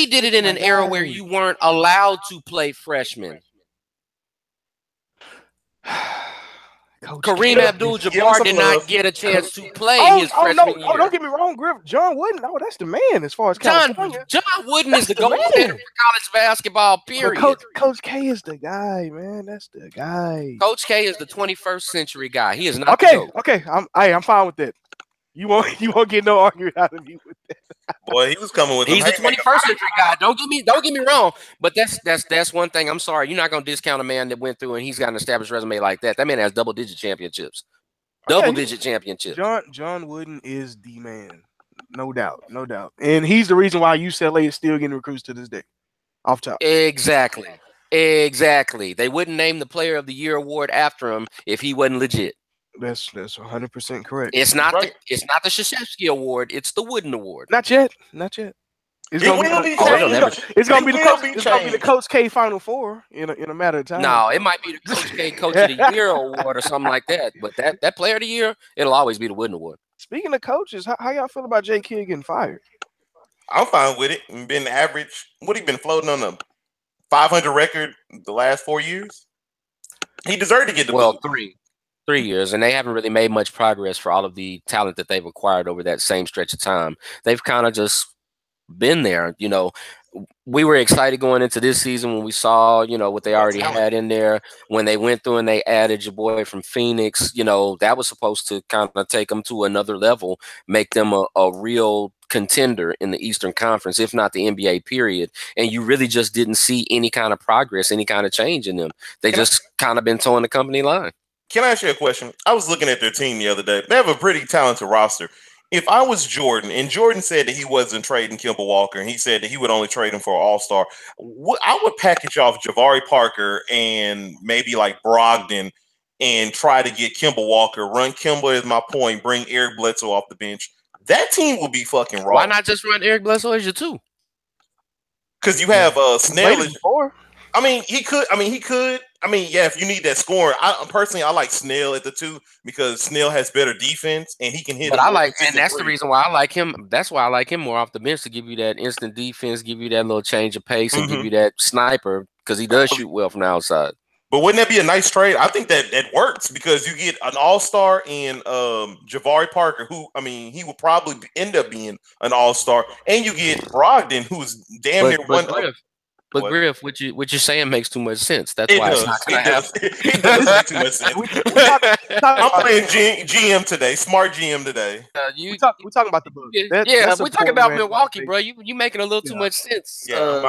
did it in an era where you weren't allowed to play freshmen. Kareem Abdul-Jabbar did not get a chance to play his freshman year. Don't get me wrong, Griff. John Wooden, that's the man as far as California. John Wooden is the GOAT for college basketball, period. Coach K is the guy, man. That's the guy. Coach K is the 21st century guy. He is not Okay. I'm fine with that. You won't get no argument out of me with that. Boy, he was coming with. He's the 21st century guy. Don't get me wrong. But that's one thing. I'm sorry, you're not gonna discount a man that went through and he's got an established resume like that. That man has double-digit championships. Double-digit championships. John Wooden is the man, no doubt, and he's the reason why UCLA is still getting recruits to this day. Off top. Exactly. They wouldn't name the Player of the Year award after him if he wasn't legit. That's 100% correct. It's not the Krzyzewski Award. It's the Wooden Award. Not yet. It's gonna be the Coach K Final Four in a matter of time. No, it might be the Coach K Coach of the Year Award or something like that. But that Player of the Year, it'll always be the Wooden Award. Speaking of coaches, how y'all feel about Jay Kidd getting fired? I'm fine with it. Been average. What he been floating on a 500 record the last 4 years? He deserved to get the boot. 3 years, and they haven't really made much progress for all of the talent that they've acquired over that same stretch of time. They've kind of just been there. You know, we were excited going into this season when we saw, what they already had in there. When they went through and they added your boy from Phoenix, that was supposed to kind of take them to another level, make them a real contender in the Eastern Conference, if not the NBA period. And you really just didn't see any kind of progress, any kind of change in them. They just kind of been towing the company line. Can I ask you a question? I was looking at their team the other day. They have a pretty talented roster. If I was Jordan, and Jordan said that he wasn't trading Kemba Walker, and he said that he would only trade him for an all-star, I would package off Jabari Parker and maybe like Brogdon and try to get Kemba Walker, run Kemba as my point, bring Eric Bledsoe off the bench. That team will be fucking raw. Why not just run Eric Bledsoe as your two? Because you have Snell. I mean, he could. Yeah, if you need that scoring, I like Snell at the 2 because Snell has better defense and he can hit. But I like, and that's the reason why I like him. That's why I like him more off the bench to give you that instant defense, give you that little change of pace, and give you that sniper because he does shoot well from the outside. But wouldn't that be a nice trade? I think that works because you get an all-star in Jabari Parker, who he will probably end up being an all-star, and you get Brogdon, who's damn near one. But Griff, what you're saying makes too much sense. That's why it's not gonna happen. It does make too much sense. I'm playing GM today, smart GM today. We're talking about the Bucks. We're talking about Milwaukee, bro. You making a little too much sense. Yeah,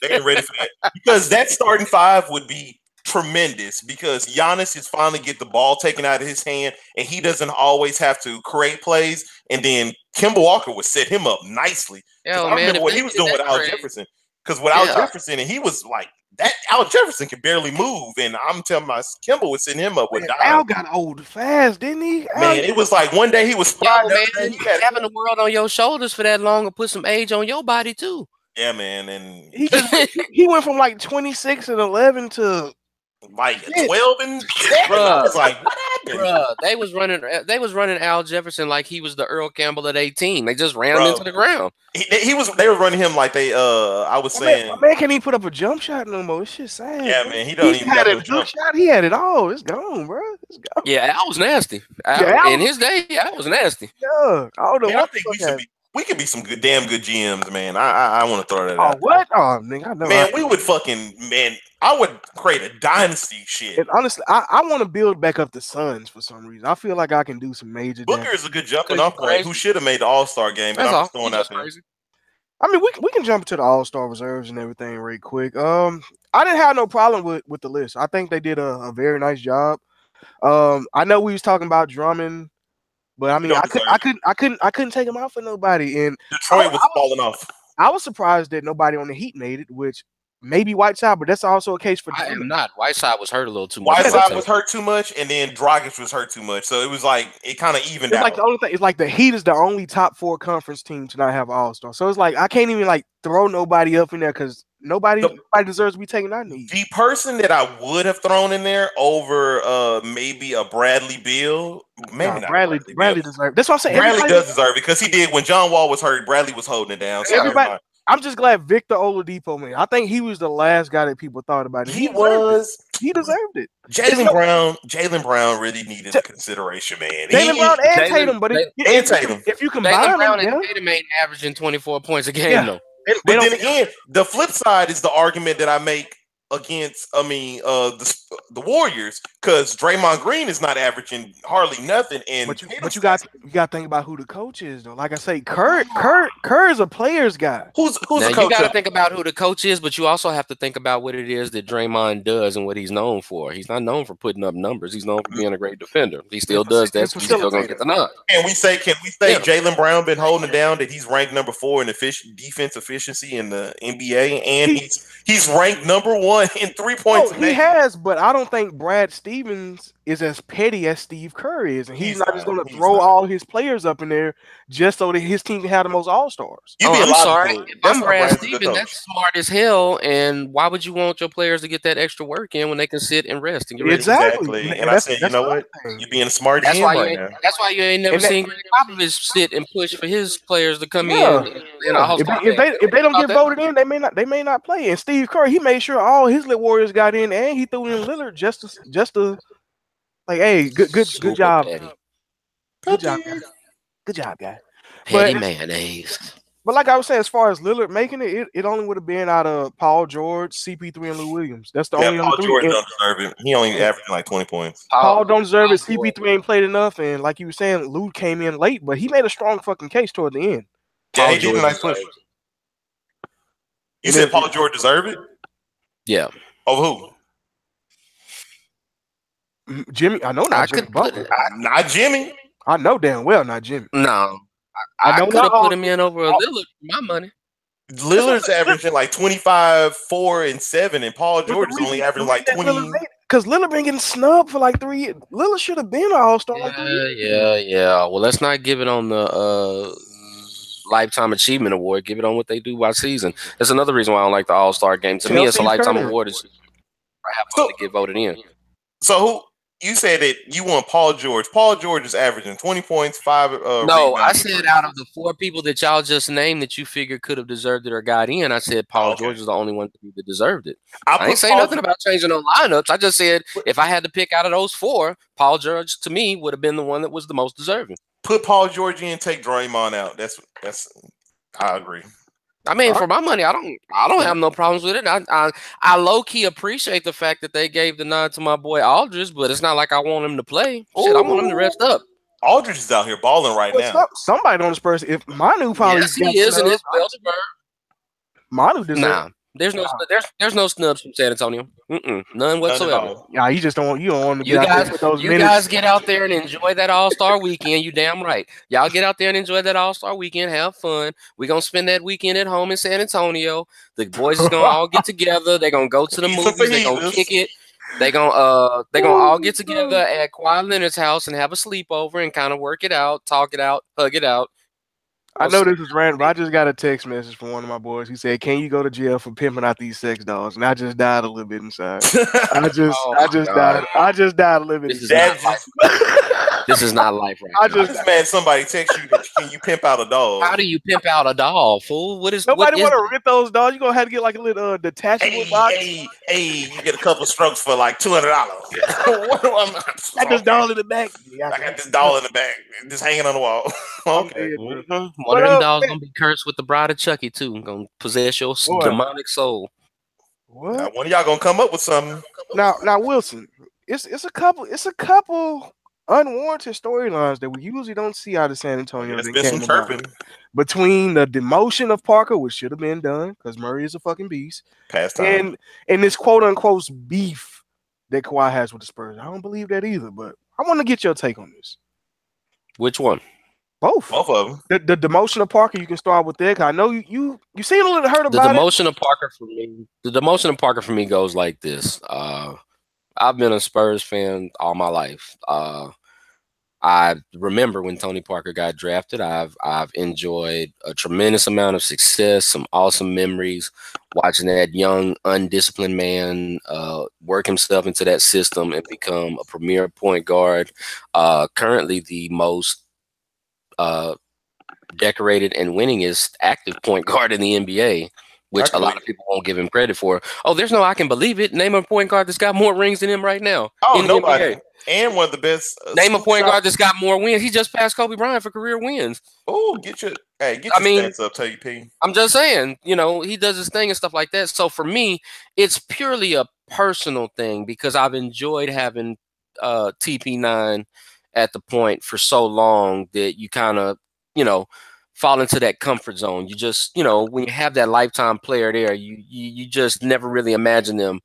they ain't ready for that because that starting 5 would be tremendous because Giannis is finally get the ball taken out of his hand and he doesn't always have to create plays, and then Kemba Walker would set him up nicely. I remember what he was doing with Al Jefferson, because with Al Jefferson, and he was like that. Al Jefferson could barely move, and I'm telling my Kemba was setting him up with Al got old fast, didn't he? Man, it was like one day he was having the world on your shoulders for that long and put some age on your body too. Yeah, man, and he went from like 26 and 11 to like 12 and 7. I was like, what happened? Bruh, they was running Al Jefferson like he was the Earl Campbell at 18. They just ran him into the ground. They were running him like they I was saying. Man can't even put up a jump shot no more. It's shit sad. Yeah, man, he don't even had a jump shot. He had it all. It's gone, bro. It's gone. Yeah, Al was nasty. In his day, Al was nasty. Yeah, I don't know. I think we could be some damn good GMs, man. I want to throw that out. What? Oh, nigga, I know. Man, we would I would create a dynasty shit. And honestly, I want to build back up the Suns for some reason. I feel like I can do some major. Booker is a good jumping off point who should have made the All-Star game, but I'm just throwing out there. I mean, we can jump into the All-Star reserves and everything right quick. I didn't have no problem with the list. I think they did a very nice job. I know we was talking about Drummond. But I mean, I couldn't take him out for nobody. And Detroit was falling off. I was surprised that nobody on the Heat made it, which maybe Whiteside, but that's also a case for. I am not. Whiteside was hurt a little too much. Whiteside was hurt too much, and then Dragic was hurt too much. So it was like it kind of evened out. Like the only thing, it's like the Heat is the only top 4 conference team to not have an All-Star. So it's like I can't even like throw nobody up in there because nobody deserves to be taking our knee. The person that I would have thrown in there over maybe a Bradley Beal, maybe not. Bradley deserves. That's what I'm saying. Bradley does deserve it because he did when John Wall was hurt. Bradley was holding it down. So I'm just glad Victor Oladipo, man. I think he was the last guy that people thought about. He deserved it. Jaylen Brown really needed consideration, man. Jaylen Brown and Tatum, but if you combine Jaylen Brown and Tatum ain't averaging 24 points a game though. But then again, the flip side is the argument that I make against, the Warriors, because Draymond Green is not averaging hardly nothing. And but you got to think about who the coach is, though. Like I say, Kerr is a player's guy. Who's the coach? You got to think about who the coach is, but you also have to think about what it is that Draymond does and what he's known for. He's not known for putting up numbers. He's known for being a great defender. He still does that. So he's still going to get the nod. Can we say Jaylen Brown been holding it down, that he's ranked number 4 in defense efficiency in the NBA, and he's ranked number 1 in 3 points. He has, but I don't think Brad Stevens is as petty as Steve Kerr is, and he's not just going to throw all his players up in there just so that his team can have the most All-Stars. I'm sorry. If I'm Brad Stevens, that's smart as hell, and why would you want your players to get that extra work in when they can sit and rest and get ready? Exactly. And I said, you know what? You're being a smart GM right now. That's why you ain't never seen Greg Popovich sit and push for his players to come in. If they don't get voted in, they may not play. And Steve Kerr, he made sure all his little Warriors got in, and he threw in Lillard just to like, hey, good job. Good job, guys. Petty mayonnaise. But like I was saying, as far as Lillard making it only would have been out of Paul George, CP3, and Lou Williams. That's the only Paul three. George don't deserve it. He only averaging like 20 points. Paul don't deserve it. CP3 ain't played enough, and like you were saying, Lou came in late, but he made a strong fucking case toward the end. Yeah, he did a nice push. You said Paul George deserved it? Yeah. Over who? Jimmy, I know not Jimmy Butler. Not Jimmy. I know damn well not Jimmy. No. I could have put him in over Lillard for my money. Lillard's averaging like 25, 4, and 7, and Paul George is only averaging like 20. Because Lillard been getting snubbed for like 3 years. Lillard should have been an All-Star. Yeah. Well, let's not give it on the lifetime achievement award. Give it on what they do by season. That's another reason why I don't like the All-Star game. To me, it's a Chelsea's lifetime Turner. award. I have to get voted in. So who you said that you want Paul George? Paul George is averaging 20 points, 5 No, I rebounds. said out of the 4 people that y'all just named that you figured could have deserved it or got in, I said Paul George is the only one that deserved it. I ain't saying nothing about changing no lineups. I just said if I had to pick out of those 4, Paul George to me would have been the one that was the most deserving. Put Paul George in, take Draymond out. That's I agree. I mean, for my money, I don't have no problems with it. I low key appreciate the fact that they gave the nod to my boy Aldridge, but it's not like I want him to play. Shit, I want him to rest up. Aldridge is out here balling right now. Somebody on the Spurs. If Manu probably he is in his Belzebub. Manu deserves. Nah, there's no snubs from San Antonio. None whatsoever. Yeah, you don't want to get out there with those minutes. You guys get out there and enjoy that All-Star weekend. You damn right. Y'all get out there and enjoy that All-Star weekend. Have fun. We're gonna spend that weekend at home in San Antonio. The boys is gonna all get together. They're gonna go to the movies. They're gonna kick it. They're gonna all get together at Kawhi Leonard's house and have a sleepover and kind of work it out, talk it out, hug it out. I know this is random, but I just got a text message from one of my boys. He said, "Can you go to jail for pimping out these sex dolls?" And I just died a little bit inside. I just died a little bit. This is not life right now. I just mad somebody text you that can you pimp out a doll? How do you pimp out a doll, fool? Nobody want to rent those dolls. You're gonna have to get like a little detachable box. Hey, you get a couple strokes for like $200. Got this doll in the back. I got this doll in the back, just hanging on the wall. Okay. One of them dolls gonna be cursed with the Bride of Chucky too. Gonna possess your demonic soul. What? Now, when are y'all gonna come up with something? Now, Wilson, it's a couple unwarranted storylines that we usually don't see out of San Antonio. There's been some chirping between the demotion of Parker, which should have been done because Murray is a fucking beast, and this quote unquote beef that Kawhi has with the Spurs. I don't believe that either, but I want to get your take on this. Which one? Both of them. The demotion of Parker. You can start with that. I know you seem a little hurt about it. The demotion of Parker for me goes like this. I've been a Spurs fan all my life. I remember when Tony Parker got drafted. I've enjoyed a tremendous amount of success, some awesome memories, watching that young, undisciplined man work himself into that system and become a premier point guard. Currently the most decorated and winningest active point guard in the NBA, which a lot of people won't give him credit for. Oh, there's no I can believe it. Name a point guard that's got more rings than him right now. Oh, nobody. And one of the best. Name a point guard that's got more wins. He just passed Kobe Bryant for career wins. Oh, get your stats up, TP. I'm just saying, he does his thing and stuff like that. So for me, it's purely a personal thing because I've enjoyed having TP9 at the point for so long that you kind of, fall into that comfort zone. You just, when you have that lifetime player there, you just never really imagine them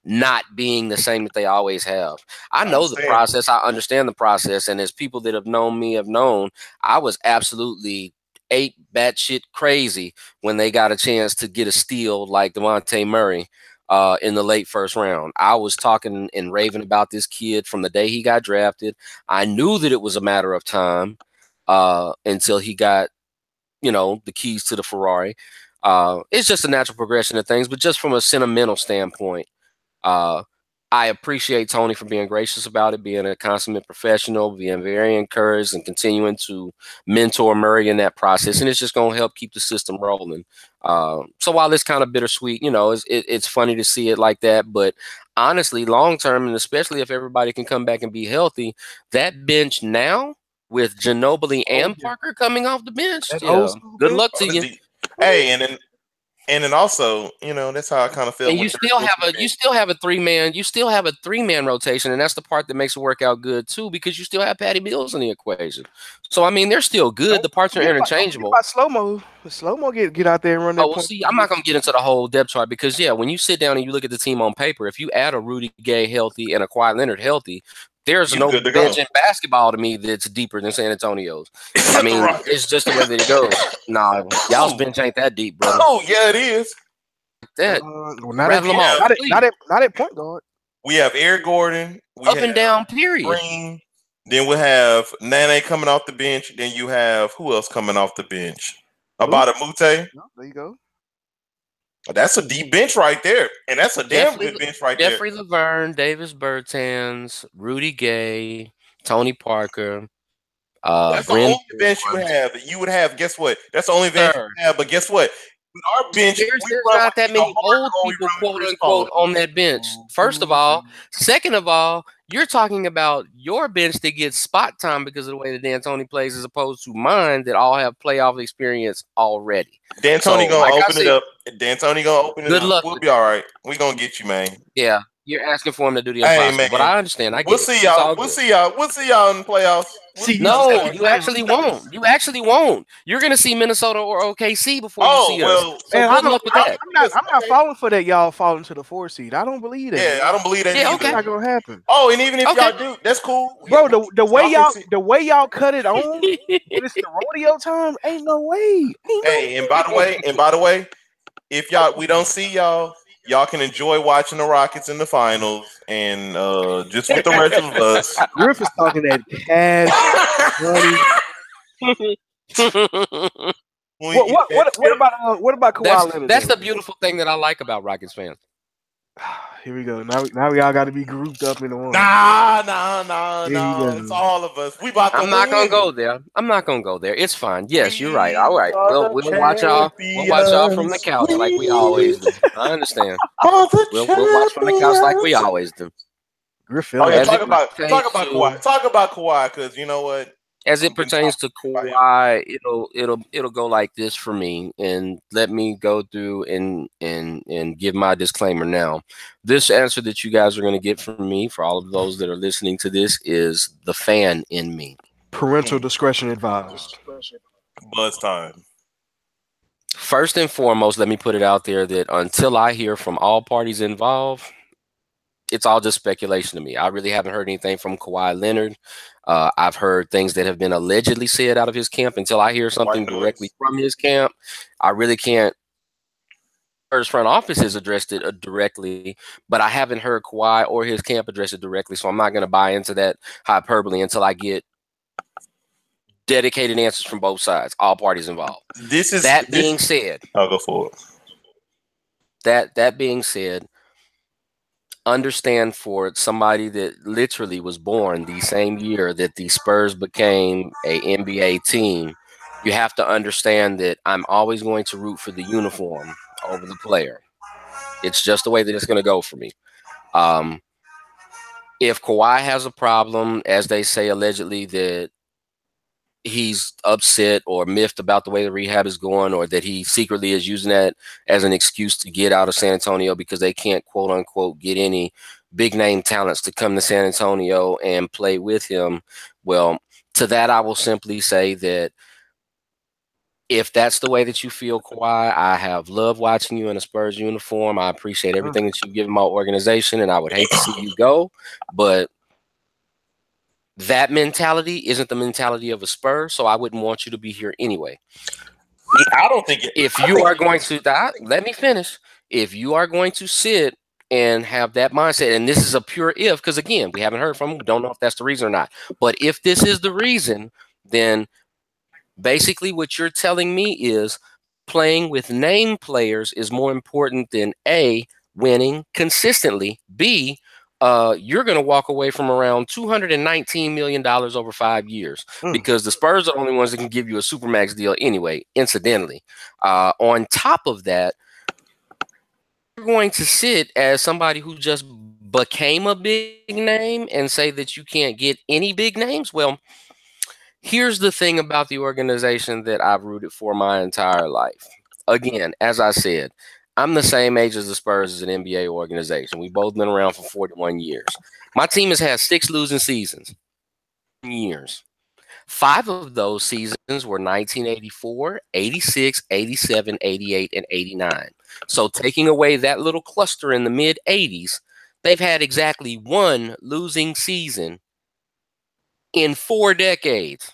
not being the same that they always have. I know the process. I understand the process. And as people that have known me have known, I was absolutely batshit crazy when they got a chance to get a steal like Dejounte Murray in the late first round. I was talking and raving about this kid from the day he got drafted. I knew that it was a matter of time until he got, the keys to the Ferrari. It's just a natural progression of things, but just from a sentimental standpoint, I appreciate Tony for being gracious about it, being a consummate professional, being very encouraged and continuing to mentor Murray in that process. And it's just going to help keep the system rolling. So while it's kind of bittersweet, it's funny to see it like that. But honestly, long term, and especially if everybody can come back and be healthy, that bench now with Ginobili and Parker coming off the bench, good luck to you. Hey, and then also, that's how I kind of feel. And you still have a three-man rotation, and that's the part that makes it work out good too, because you still have Patty Mills in the equation. So I mean, they're still good. The parts are interchangeable. Slow-mo get out there and run that. Oh, well, see, I'm not gonna get into the whole depth chart because when you sit down and you look at the team on paper, if you add a Rudy Gay healthy and a Kawhi Leonard healthy, there's no bench in basketball to me that's deeper than San Antonio's. I mean, it's just the way that it goes. Nah, y'all's bench ain't that deep, brother. Oh, yeah, it is. Not at point guard. We have Eric Gordon. Up and down, period. Green. Then we have Nene coming off the bench. Then you have who else coming off the bench? About a Mute. No, there you go. That's a deep bench right there, and that's a damn Jeffrey, good bench right there. Jeffrey Laverne, Davis Bertans, Rudy Gay, Tony Parker. That's the Bryn only bench you Forbes. have. You would have. Guess what? That's the only bench Sir. you have. But guess what? With our bench, There's we not run that with many Harden old or we people, run with quote Chris unquote, Paul. on that bench. First of all. Second of all, you're talking about your bench that gets spot time because of the way that D'Antoni plays, as opposed to mine that all have playoff experience already. D'Antoni So, gonna like I open it said, up. D'Antoni gonna open it good up. luck We'll with be all right. We gonna get you, man. Yeah, you're asking for him to do the Hey, impossible, but man. I understand. I get We'll it. see It's y'all. all We'll good. see y'all. We'll see y'all in the playoffs. See, No, you actually won't. You actually won't. You're gonna see Minnesota or OKC before you see us. well, So Man, good luck with that. I'm not falling for that. Y'all falling to the 4 seed. I don't believe that. yeah, I don't believe that Yeah, either. okay. It's not gonna happen. Oh, and even if Okay. y'all do, that's cool. Bro, the way Y'all can the way y'all cut it on when it's the rodeo time, ain't no way. Hey, and by the way, if we don't see y'all can enjoy watching the Rockets in the finals and just with the rest of us. Griff is talking that cash money. What about Kawhi Leonard? That's the beautiful thing that I like about Rockets fans. Here we go. Now we all got to be grouped up in one. Nah. It's all of us. We about to I'm not gonna win. go there. I'm not gonna go there. It's fine. Yes, you're right. All right. We'll watch y'all. We'll watch y'all from the couch like we always do. I understand. We'll watch from the couch like we always do. Griffin. Oh yeah, As talk it about pertains Kawhi. Talk about Kawhi, because you know what? As it pertains to Kawhi, it'll go like this for me. And let me go through and give my disclaimer now. This answer that you guys are going to get from me, for all of those that are listening to this, is the fan in me. Parental discretion advised. Buzz time. First and foremost, let me put it out there that until I hear from all parties involved, it's all just speculation to me. I really haven't heard anything from Kawhi Leonard. I've heard things that have been allegedly said out of his camp. Until I hear something directly from his camp, I really can't. His front office has addressed it directly, but I haven't heard Kawhi or his camp address it directly, so I'm not going to buy into that hyperbole until I get dedicated answers from both sides, all parties involved. Being said, I'll go for it. That being said, understand, for somebody that literally was born the same year that the Spurs became a NBA team, you have to understand that I'm always going to root for the uniform over the player. It's just the way that it's going to go for me. If Kawhi has a problem, as they say allegedly, that he's upset or miffed about the way the rehab is going, or that he secretly is using that as an excuse to get out of San Antonio because they can't, quote unquote, get any big name talents to come to San Antonio and play with him. Well, to that, I will simply say that if that's the way that you feel, Kawhi, I have loved watching you in a Spurs uniform. I appreciate everything that you've given my organization, and I would hate to see you go, but that mentality isn't the mentality of a Spur, so I wouldn't want you to be here anyway. I don't think if you are going to let me finish. If you are going to sit and have that mindset, and this is a pure if, because again, we haven't heard from him, don't know if that's the reason or not. But if this is the reason, then basically what you're telling me is playing with name players is more important than A, winning consistently, B, you're going to walk away from around $219 million over 5 years because the Spurs are the only ones that can give you a Supermax deal anyway, incidentally. On top of that, you're going to sit as somebody who just became a big name and say that you can't get any big names. Well, here's the thing about the organization that I've rooted for my entire life. Again, as I said, I'm the same age as the Spurs as an NBA organization. We've both been around for 41 years. My team has had 6 losing seasons. Years. 5 of those seasons were 1984, 86, 87, 88, and 89. So taking away that little cluster in the mid-80s, they've had exactly 1 losing season in 4 decades.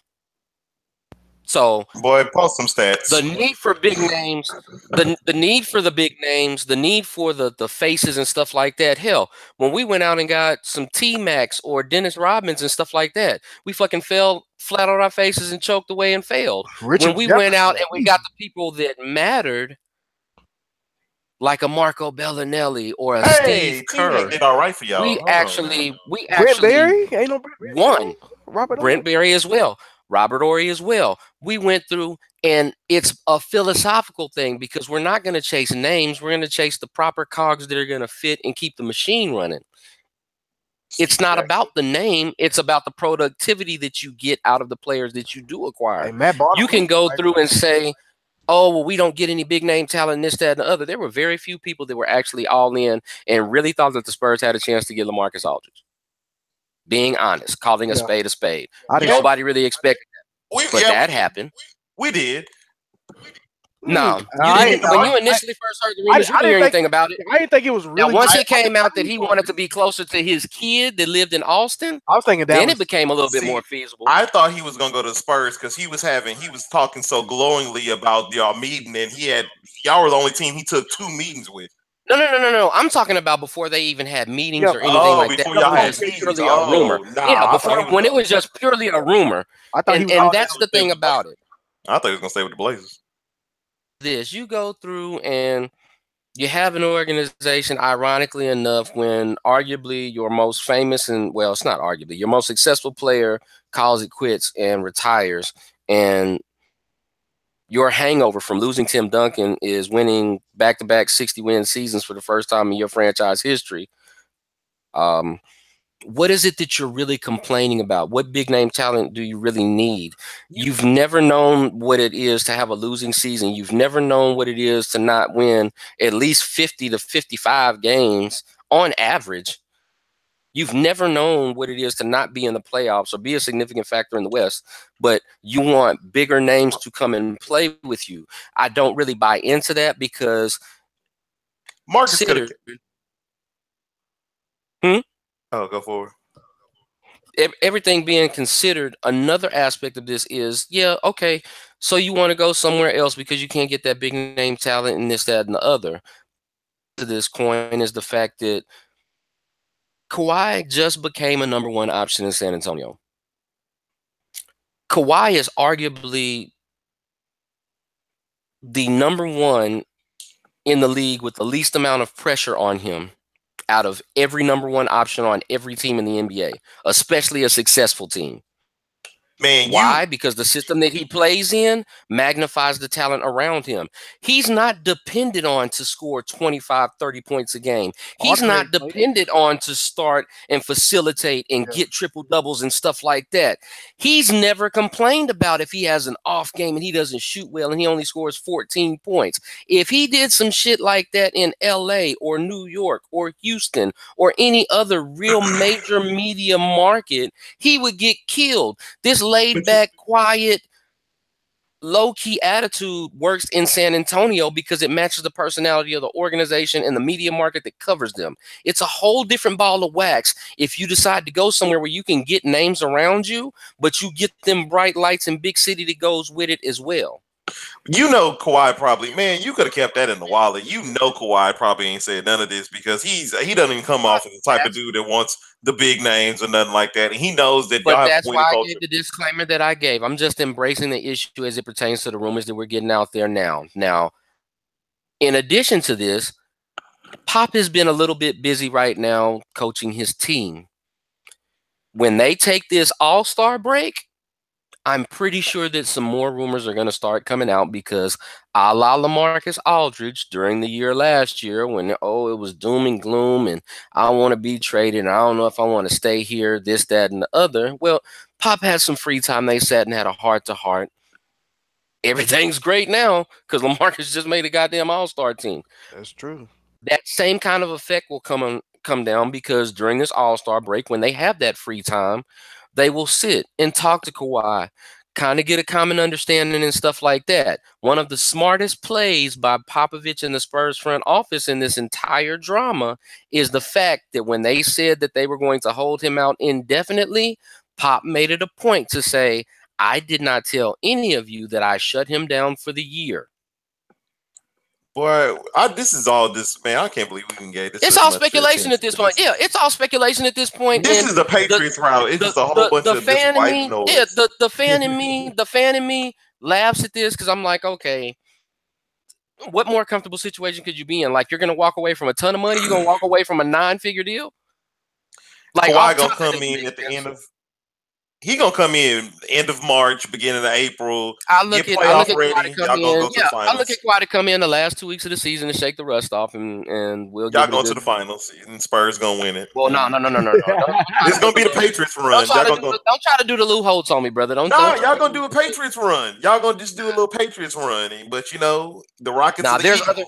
So boy, post some stats. the need for big names, the need for the big names, the need for the faces and stuff like that. Hell, when we went out and got some T-Max or Dennis Rodmans and stuff like that, we fucking fell flat on our faces and choked away and failed. Richard When we Jefferson, went out and we got the people that mattered, like a Marco Bellinelli or a Steve Kerr, T-Mac did all right for y'all. we Hold on. actually Brent Berry, ain't no won. Robert Brent Berry as well, Robert Ory as well. We went through, and it's a philosophical thing because we're not going to chase names. We're going to chase the proper cogs that are going to fit and keep the machine running. It's not about the name. It's about the productivity that you get out of the players that you do acquire. Hey, Matt Barnes, You can go through and say, oh, well, we don't get any big name talent, this, that, and the other. There were very few people that were actually all in and really thought that the Spurs had a chance to get LaMarcus Aldridge. Being honest, calling a spade a spade. Nobody really expected that. But that happened. We did. No, you didn't. When you initially first heard the rumors, you didn't hear anything about it. I didn't think it was really. Now, once it came out that he wanted to be closer to his kid that lived in Austin, I was thinking that then it became a little bit more feasible. I thought he was gonna go to the Spurs because he was talking so glowingly about y'all meeting, and y'all were the only team he took 2 meetings with. No. I'm talking about before they even had meetings or anything like that. Y'all had purely a rumor. When it was just purely a rumor. And that's the thing about it. I thought he was gonna stay with the Blazers. You go through and you have an organization, ironically enough, when arguably your most famous and, well, it's not arguably, your most successful player calls it quits and retires, and your hangover from losing Tim Duncan is winning back-to-back 60-win seasons for the first time in your franchise history. What is it that you're really complaining about? What big name talent do you really need? You've never known what it is to have a losing season. You've never known what it is to not win at least 50 to 55 games on average. You've never known what it is to not be in the playoffs or be a significant factor in the West, but you want bigger names to come and play with you. I don't really buy into that because Marcus could have. Oh, go forward. Everything being considered, another aspect of this is, okay, so you want to go somewhere else because you can't get that big name talent and this, that, and the other. To this coin is the fact that Kawhi just became a number 1 option in San Antonio. Kawhi is arguably the number 1 in the league with the least amount of pressure on him out of every number 1 option on every team in the NBA, especially a successful team. Man, why? Because the system that he plays in magnifies the talent around him. He's not dependent on to score 25, 30 points a game. He's not dependent on to start and facilitate and get triple doubles and stuff like that. He's never complained about if he has an off game and he doesn't shoot well and he only scores 14 points. If he did some shit like that in LA or New York or Houston or any other real major media market, he would get killed. This laid back, quiet, low-key attitude works in San Antonio because it matches the personality of the organization and the media market that covers them. It's a whole different ball of wax if you decide to go somewhere where you can get names around you, but you get them bright lights and big city that goes with it as well. You know, Kawhi probably, man, you could have kept that in the wallet. You know, Kawhi probably ain't said none of this because he doesn't even come off as the type of dude that wants the big names or nothing like that. And he knows that. But that's why I gave the disclaimer that I gave. I'm just embracing the issue as it pertains to the rumors that we're getting out there now. Now, in addition to this, Pop has been a little bit busy right now coaching his team. When they take this All-Star break, I'm pretty sure that some more rumors are going to start coming out because a la LaMarcus Aldridge during the year last year when, it was doom and gloom and I want to be traded and I don't know if I want to stay here, this, that, and the other. Well, Pop had some free time. They sat and had a heart-to-heart. Everything's great now because LaMarcus just made a goddamn All-Star team. That's true. That same kind of effect will come down because during this All-Star break, when they have that free time, they will sit and talk to Kawhi, kind of get a common understanding and stuff like that. One of the smartest plays by Popovich and the Spurs front office in this entire drama is the fact that when they said that they were going to hold him out indefinitely, Pop made it a point to say, I did not tell any of you that I shut him down for the year. Boy, this is all this, man. I can't believe we can get this. It's all speculation at this point. Yeah, it's all speculation at this point. This is the Patriots route. It's just a whole bunch of fan in me. noise. Yeah, the fan in me laughs at this because I'm like, okay, what more comfortable situation could you be in? Like, you're gonna walk away from a ton of money. You're gonna walk away from a 9-figure deal. Like, Kawhi gonna come in at the end of. He gonna come in end of March, beginning of April. I look at Kawhi to come in the last 2 weeks of the season and shake the rust off, and we'll. Y'all going to the finals, and Spurs gonna win it. Well, no. It's gonna be the Patriots run. Don't try to do the Lou Holtz on me, brother. Y'all gonna do a Patriots run. Y'all gonna just do a little Patriots run, but the Rockets. Nah, there's other.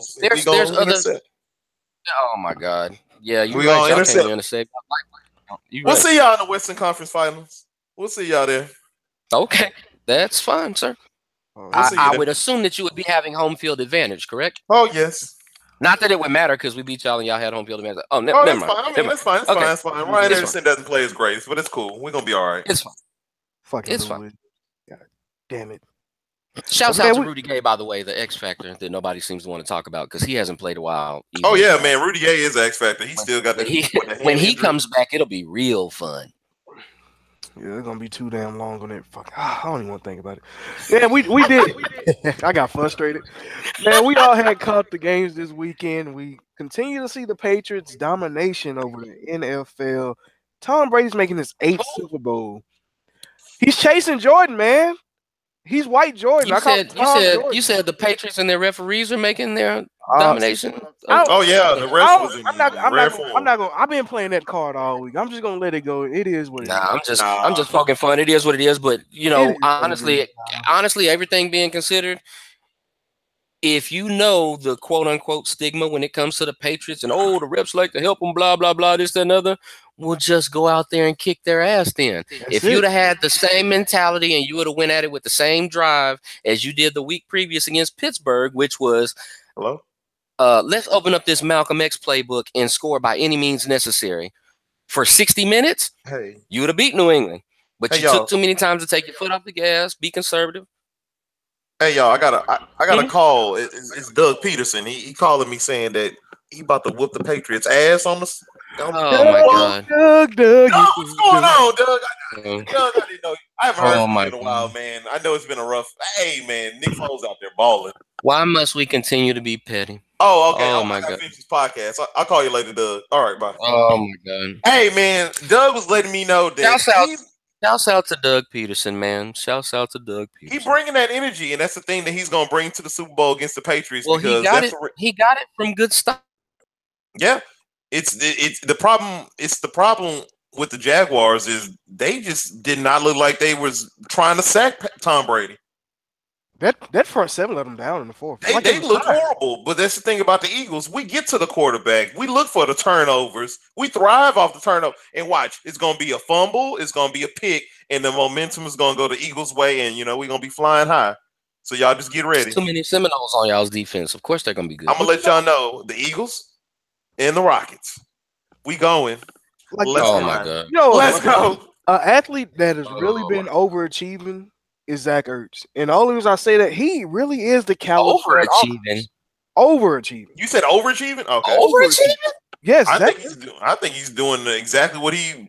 Oh my God! Yeah, you right. Y'all can't intercept. We'll see y'all in the Western Conference Finals. We'll see y'all there. Okay, that's fine, sir. I would assume that you would be having home field advantage, correct? Oh, yes. Not that it would matter because we beat y'all and y'all had home field advantage. Oh, never mind. That's fine. That's fine. Ryan Anderson doesn't play as great, but it's cool. We're going to be all right. It's fine. It's fine. God damn it. Shouts out to Rudy Gay, by the way, the X Factor that nobody seems to want to talk about because he hasn't played a while. Either. Oh, yeah, man. Rudy Gay is X Factor. He still got that. When he comes back, it'll be real fun. Yeah, it's gonna be too damn long on it. Fuck, I don't even want to think about it. Yeah, we did. I got frustrated. Man, we all had caught the games this weekend. We continue to see the Patriots' domination over the NFL. Tom Brady's making his 8th Super Bowl. He's chasing Jordan, man. He's white Jordan. You said the Patriots and their referees are making their domination. The rest was in I'm not gonna. I've been playing that card all week. I'm just gonna let it go. It is what it is. I'm just poking fun. It is what it is. But honestly, everything being considered, if you know the quote unquote stigma when it comes to the Patriots and the refs like to help them, blah blah blah, this that, and other, we'll just go out there and kick their ass. Then, if you'd have had the same mentality and you would have went at it with the same drive as you did the week previous against Pittsburgh, which was, let's open up this Malcolm X playbook and score by any means necessary for 60 minutes. Hey, you would have beat New England, but you took too many times to take your foot off the gas. Be conservative. Hey y'all, I got a call. It's Doug Peterson. He calling me saying that he about to whoop the Patriots ass on the. Oh my God, Doug! What's going on, Doug? Doug, I didn't know. I haven't heard from you in a while, man. I know it's been a rough. Hey, man, Nick Foles out there balling. Why must we continue to be petty? Oh, okay. Oh my God. Finish this podcast. I'll call you later, Doug. All right, bye. Oh my God. Hey, man, Doug was letting me know that. Shouts out to Doug Peterson, man. Shouts out to Doug Peterson. He's bringing that energy, and that's the thing that he's going to bring to the Super Bowl against the Patriots. Well, he got it from good stuff. Yeah, it's the problem. It's the problem with the Jaguars is they just did not look like they was trying to sack Tom Brady. That front seven let them down in the fourth. They look horrible, but that's the thing about the Eagles. We get to the quarterback. We look for the turnovers. We thrive off the turnover. And watch, it's going to be a fumble. It's going to be a pick, and the momentum is going to go the Eagles' way, and, we're going to be flying high. So y'all just get ready. There's too many Seminoles on y'all's defense. Of course they're going to be good. I'm going to let y'all know the Eagles and the Rockets. We going. My God. Let's go. An athlete that has really been overachieving is Zach Ertz. And the only reason I say that, he really is the caliber. Overachieving. You said overachieving? Okay. Overachieving? Yes. I think he's doing exactly what he.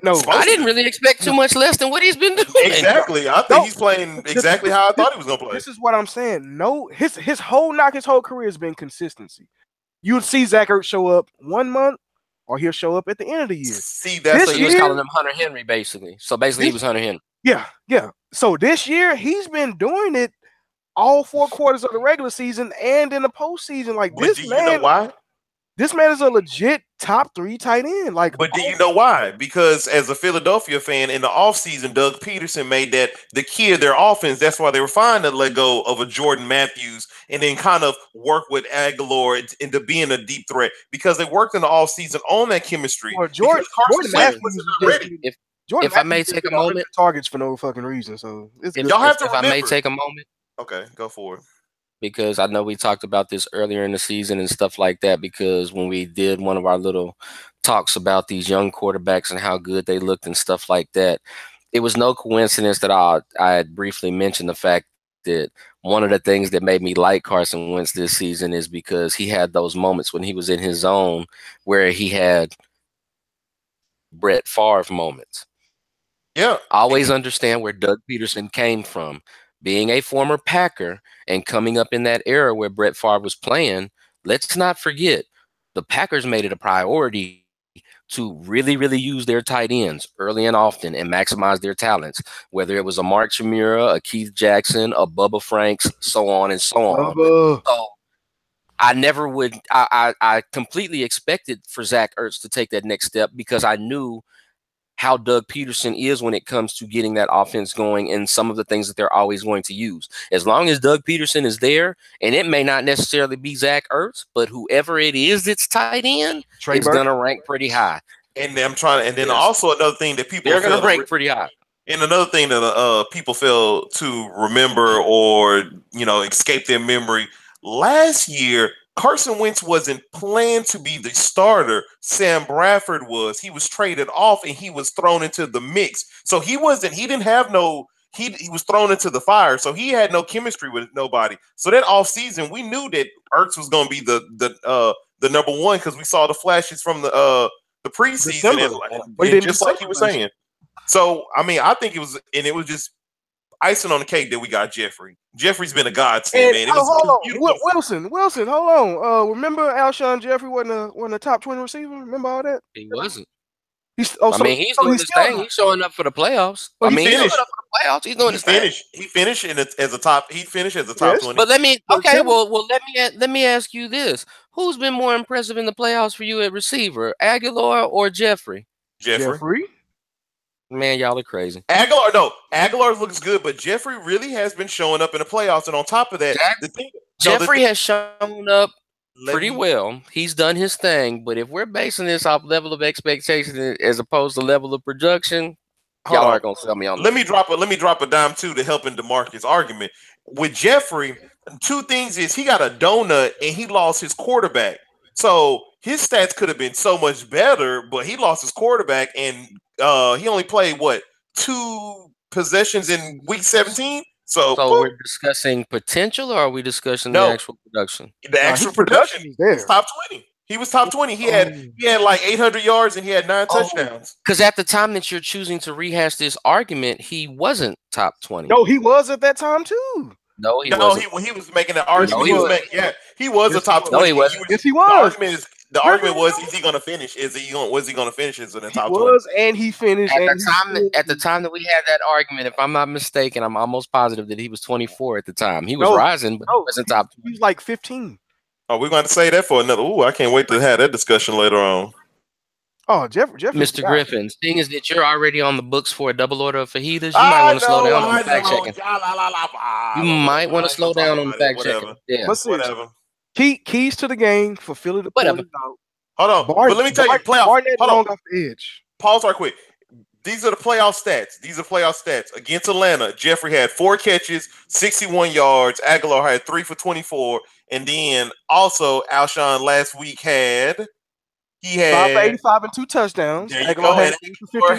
No, I didn't really expect too much less than what he's been doing. Exactly. I think he's playing exactly how I thought he was going to play. This is what I'm saying. No, his whole career has been consistency. You would see Zach Ertz show up 1 month, or he'll show up at the end of the year. See, that's he was calling him Hunter Henry, basically. So basically, he was Hunter Henry. Yeah. So this year, he's been doing it all 4 quarters of the regular season and in the postseason. Like, you know why? This man is a legit top 3 tight end. But do you know why? Because as a Philadelphia fan, in the offseason, Doug Peterson made that the key of their offense. That's why they were fine to let go of a Jordan Matthews and then kind of work with Aguilar into being a deep threat, because they worked in the offseason on that chemistry. Well, Jordan Matthews ready. If I may take a moment, targets for no fucking reason. So if I may take a moment, okay, go for it. Because I know we talked about this earlier in the season and stuff like that, because when we did one of our little talks about these young quarterbacks and how good they looked and stuff like that, it was no coincidence that I had briefly mentioned the fact that one of the things that made me like Carson Wentz this season is because he had those moments when he was in his zone where he had Brett Favre moments. Yeah. I always understand where Doug Peterson came from. Being a former Packer and coming up in that era where Brett Favre was playing, let's not forget the Packers made it a priority to really, really use their tight ends early and often and maximize their talents, whether it was a Mark Chmura, a Keith Jackson, a Bubba Franks, so on and so on. So I never would, I completely expected for Zach Ertz to take that next step because I knew how Doug Peterson is when it comes to getting that offense going and some of the things that they're always going to use. As long as Doug Peterson is there, and it may not necessarily be Zach Ertz, but whoever it is that's tight end, it's going to rank pretty high. And I'm trying to, and then also another thing that people they're going to rank pretty high. And another thing that people fail to remember or escape their memory, last year Carson Wentz wasn't planned to be the starter. Sam Bradford was. He was traded off and he was thrown into the mix. So he was thrown into the fire. So he had no chemistry with nobody. So that offseason, we knew that Ertz was going to be the number one because we saw the flashes from the preseason. And just like he was saying. So, I mean, I think it was just icing on the cake that we got Jeffrey. Jeffrey's been a godsend, man. Wilson, hold on. Remember Alshon Jeffrey wasn't a top 20 receiver? Remember all that? He wasn't. He's doing his thing. He's showing up for the playoffs. He's showing up for the playoffs. He's doing his thing. He finished as a top 20. But let me ask you this: who's been more impressive in the playoffs for you at receiver, Aguilar or Jeffrey? Jeffrey. Man, y'all are crazy. Aguilar looks good, but Jeffrey really has been showing up in the playoffs. And on top of that, Jeffrey has shown up pretty well. He's done his thing, but if we're basing this off level of expectation as opposed to level of production, y'all aren't gonna sell me on. Let me drop a dime too to help in DeMarcus' argument. With Jeffrey, two things is he got a donut and he lost his quarterback. So his stats could have been so much better, but he lost his quarterback and he only played 2 possessions in week 17. So we're discussing potential, or are we discussing the actual production? The actual production is top 20. He was top 20. He had like 800 yards and he had 9 touchdowns. Because at the time that you're choosing to rehash this argument, he wasn't top 20. No, he was at that time too. No, he wasn't. He was making the argument. He was a top 20. No, he wasn't. Yes, he was. The argument was, is he going to finish? Was he going to finish as in the top 20? He was, and he finished. At the time that we had that argument, if I'm not mistaken, I'm almost positive that he was 24 at the time. He was rising, but he wasn't top 20. He was like 15. Oh, we're going to say that for another. Ooh, I can't wait to have that discussion later on. Oh, Jeff, Mr. Griffin, seeing as that you're already on the books for a double order of fajitas, you might want to slow down on the fact checking. You might want to slow down on the fact checking. Yeah, whatever. Keys to the game for Philly to pull it out. Hold on, but let me tell you, playoff. Hold on, off the edge. Pause right quick. These are the playoff stats. Against Atlanta, Jeffrey had 4 catches, 61 yards. Aguilar had 3 for 24, and then also Alshon last week had 5 for 85 and 2 touchdowns. Aguilar had 8 for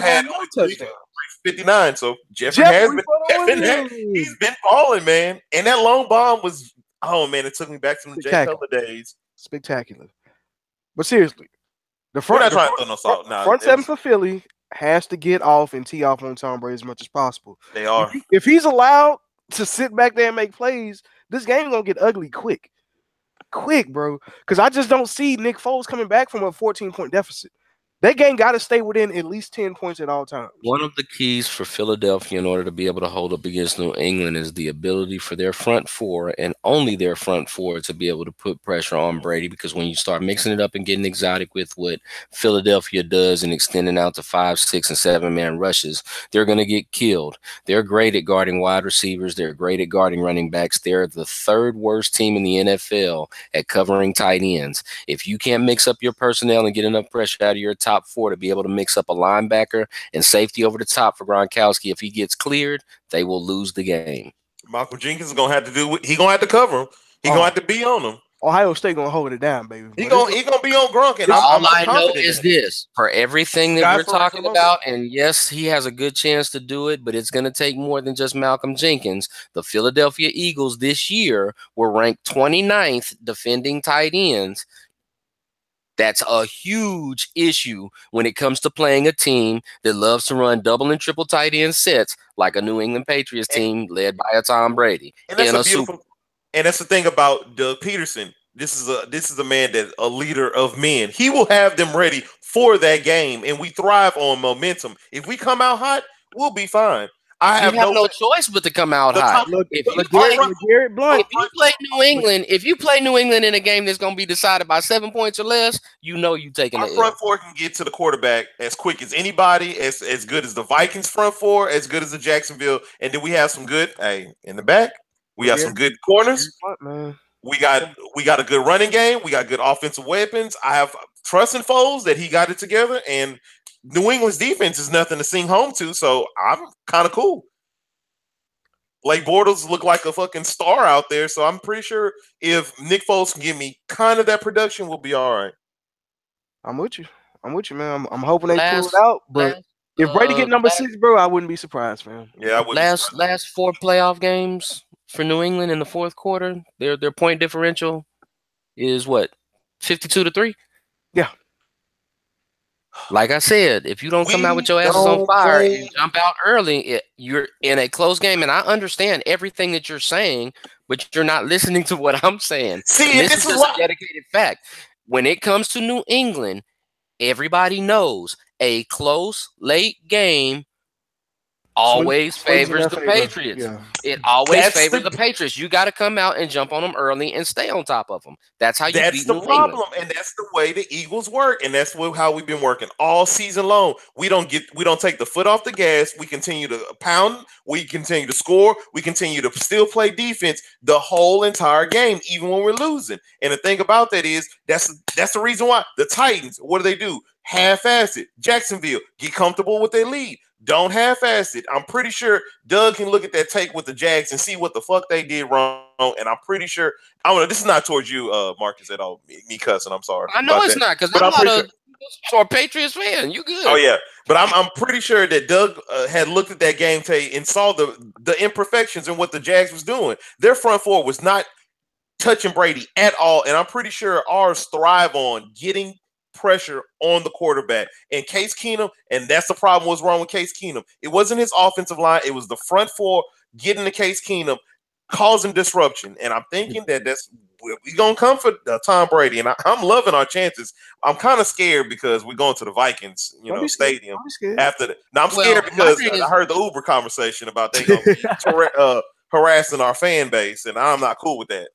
59. So Jeffrey has been he's been balling, man. And that long bomb was it took me back to the Jay Cutler days. Spectacular. But seriously, the front seven for Philly has to get off and tee off on Tom Brady as much as possible. They are. If he's allowed to sit back there and make plays, this game is gonna get ugly quick, bro. Because I just don't see Nick Foles coming back from a 14-point deficit. That game got to stay within at least 10 points at all times. One of the keys for Philadelphia in order to be able to hold up against New England is the ability for their front four and only their front four to be able to put pressure on Brady, because when you start mixing it up and getting exotic with what Philadelphia does and extending out to 5, 6, and 7-man rushes, they're going to get killed. They're great at guarding wide receivers. They're great at guarding running backs. They're the 3rd worst team in the NFL at covering tight ends. If you can't mix up your personnel and get enough pressure out of your top 4 to be able to mix up a linebacker and safety over the top for Gronkowski, if he gets cleared, they will lose the game. Michael Jenkins is gonna have to he's gonna have to cover him. He's gonna have to be on him. Ohio State gonna hold it down, baby. He But gonna be on Gronk, and All I'm I know confident is in it. this: for everything that Sky we're for Russell talking Wilson. about, and yes, he has a good chance to do it, but it's going to take more than just Malcolm Jenkins. The Philadelphia Eagles this year were ranked 29th defending tight ends. That's a huge issue when it comes to playing a team that loves to run double and triple tight end sets like a New England Patriots team led by a Tom Brady. And that's a beautiful. And that's the thing about Doug Peterson. This is a man that a leader of men. He will have them ready for that game, and we thrive on momentum. If we come out hot, we'll be fine. I have no choice but to come out hot. If you play New England in a game that's going to be decided by 7 points or less, you know you taking our front four can get to the quarterback as quick as anybody, as good as the Vikings front four, as good as the Jacksonville, and then we have some good in the back. We got some good corners. We got a good running game. We got good offensive weapons. I have trust in Foles that he got it together, and New England's defense is nothing to sing home to, so I'm kind of cool. Blake Bortles look like a fucking star out there, so I'm pretty sure if Nick Foles can give me kind of that production, we'll be all right. I'm with you, man. I'm hoping they pull it out, but if Brady get number 6, bro, I wouldn't be surprised, man. Yeah, I wouldn't. Last 4 playoff games for New England in the fourth quarter, their point differential is what, 52-3? Yeah. Like I said, if you don't come out with your asses on fire and jump out early, you're in a close game. And I understand everything that you're saying, but you're not listening to what I'm saying. See, this is a dedicated fact. When it comes to New England, everybody knows a close late game always favors the Patriots. Yeah. It always favors the Patriots. You got to come out and jump on them early and stay on top of them. That's how you beat New problem, England. And that's the way the Eagles work, and that's how we've been working all season long. We don't take the foot off the gas. We continue to pound. We continue to score. We continue to still play defense the whole entire game, even when we're losing. And the thing about that is that's the reason why the Titans. What do? Half-ass it. Jacksonville get comfortable with their lead. Don't half-ass it. I'm pretty sure Doug can look at that tape with the Jags and see what the fuck they did wrong. And I'm pretty sure this is not towards you, Marcus, at all. Me cussing. I'm sorry. I know it's not because I'm not a Patriots fan. You good? Oh yeah, but I'm pretty sure that Doug had looked at that game tape and saw the imperfections in what the Jags was doing. Their front four was not touching Brady at all, and I'm pretty sure ours thrive on getting pressure on the quarterback and Case Keenum, and that's the problem. What's wrong with Case Keenum? It wasn't his offensive line, it was the front four getting to Case Keenum, causing disruption. And I'm thinking that we're gonna come for Tom Brady, and I'm loving our chances. I'm kind of scared because we're going to the Vikings, stadium after that. Now I'm scared because I heard the Uber conversation about they gonna be harassing our fan base, and I'm not cool with that.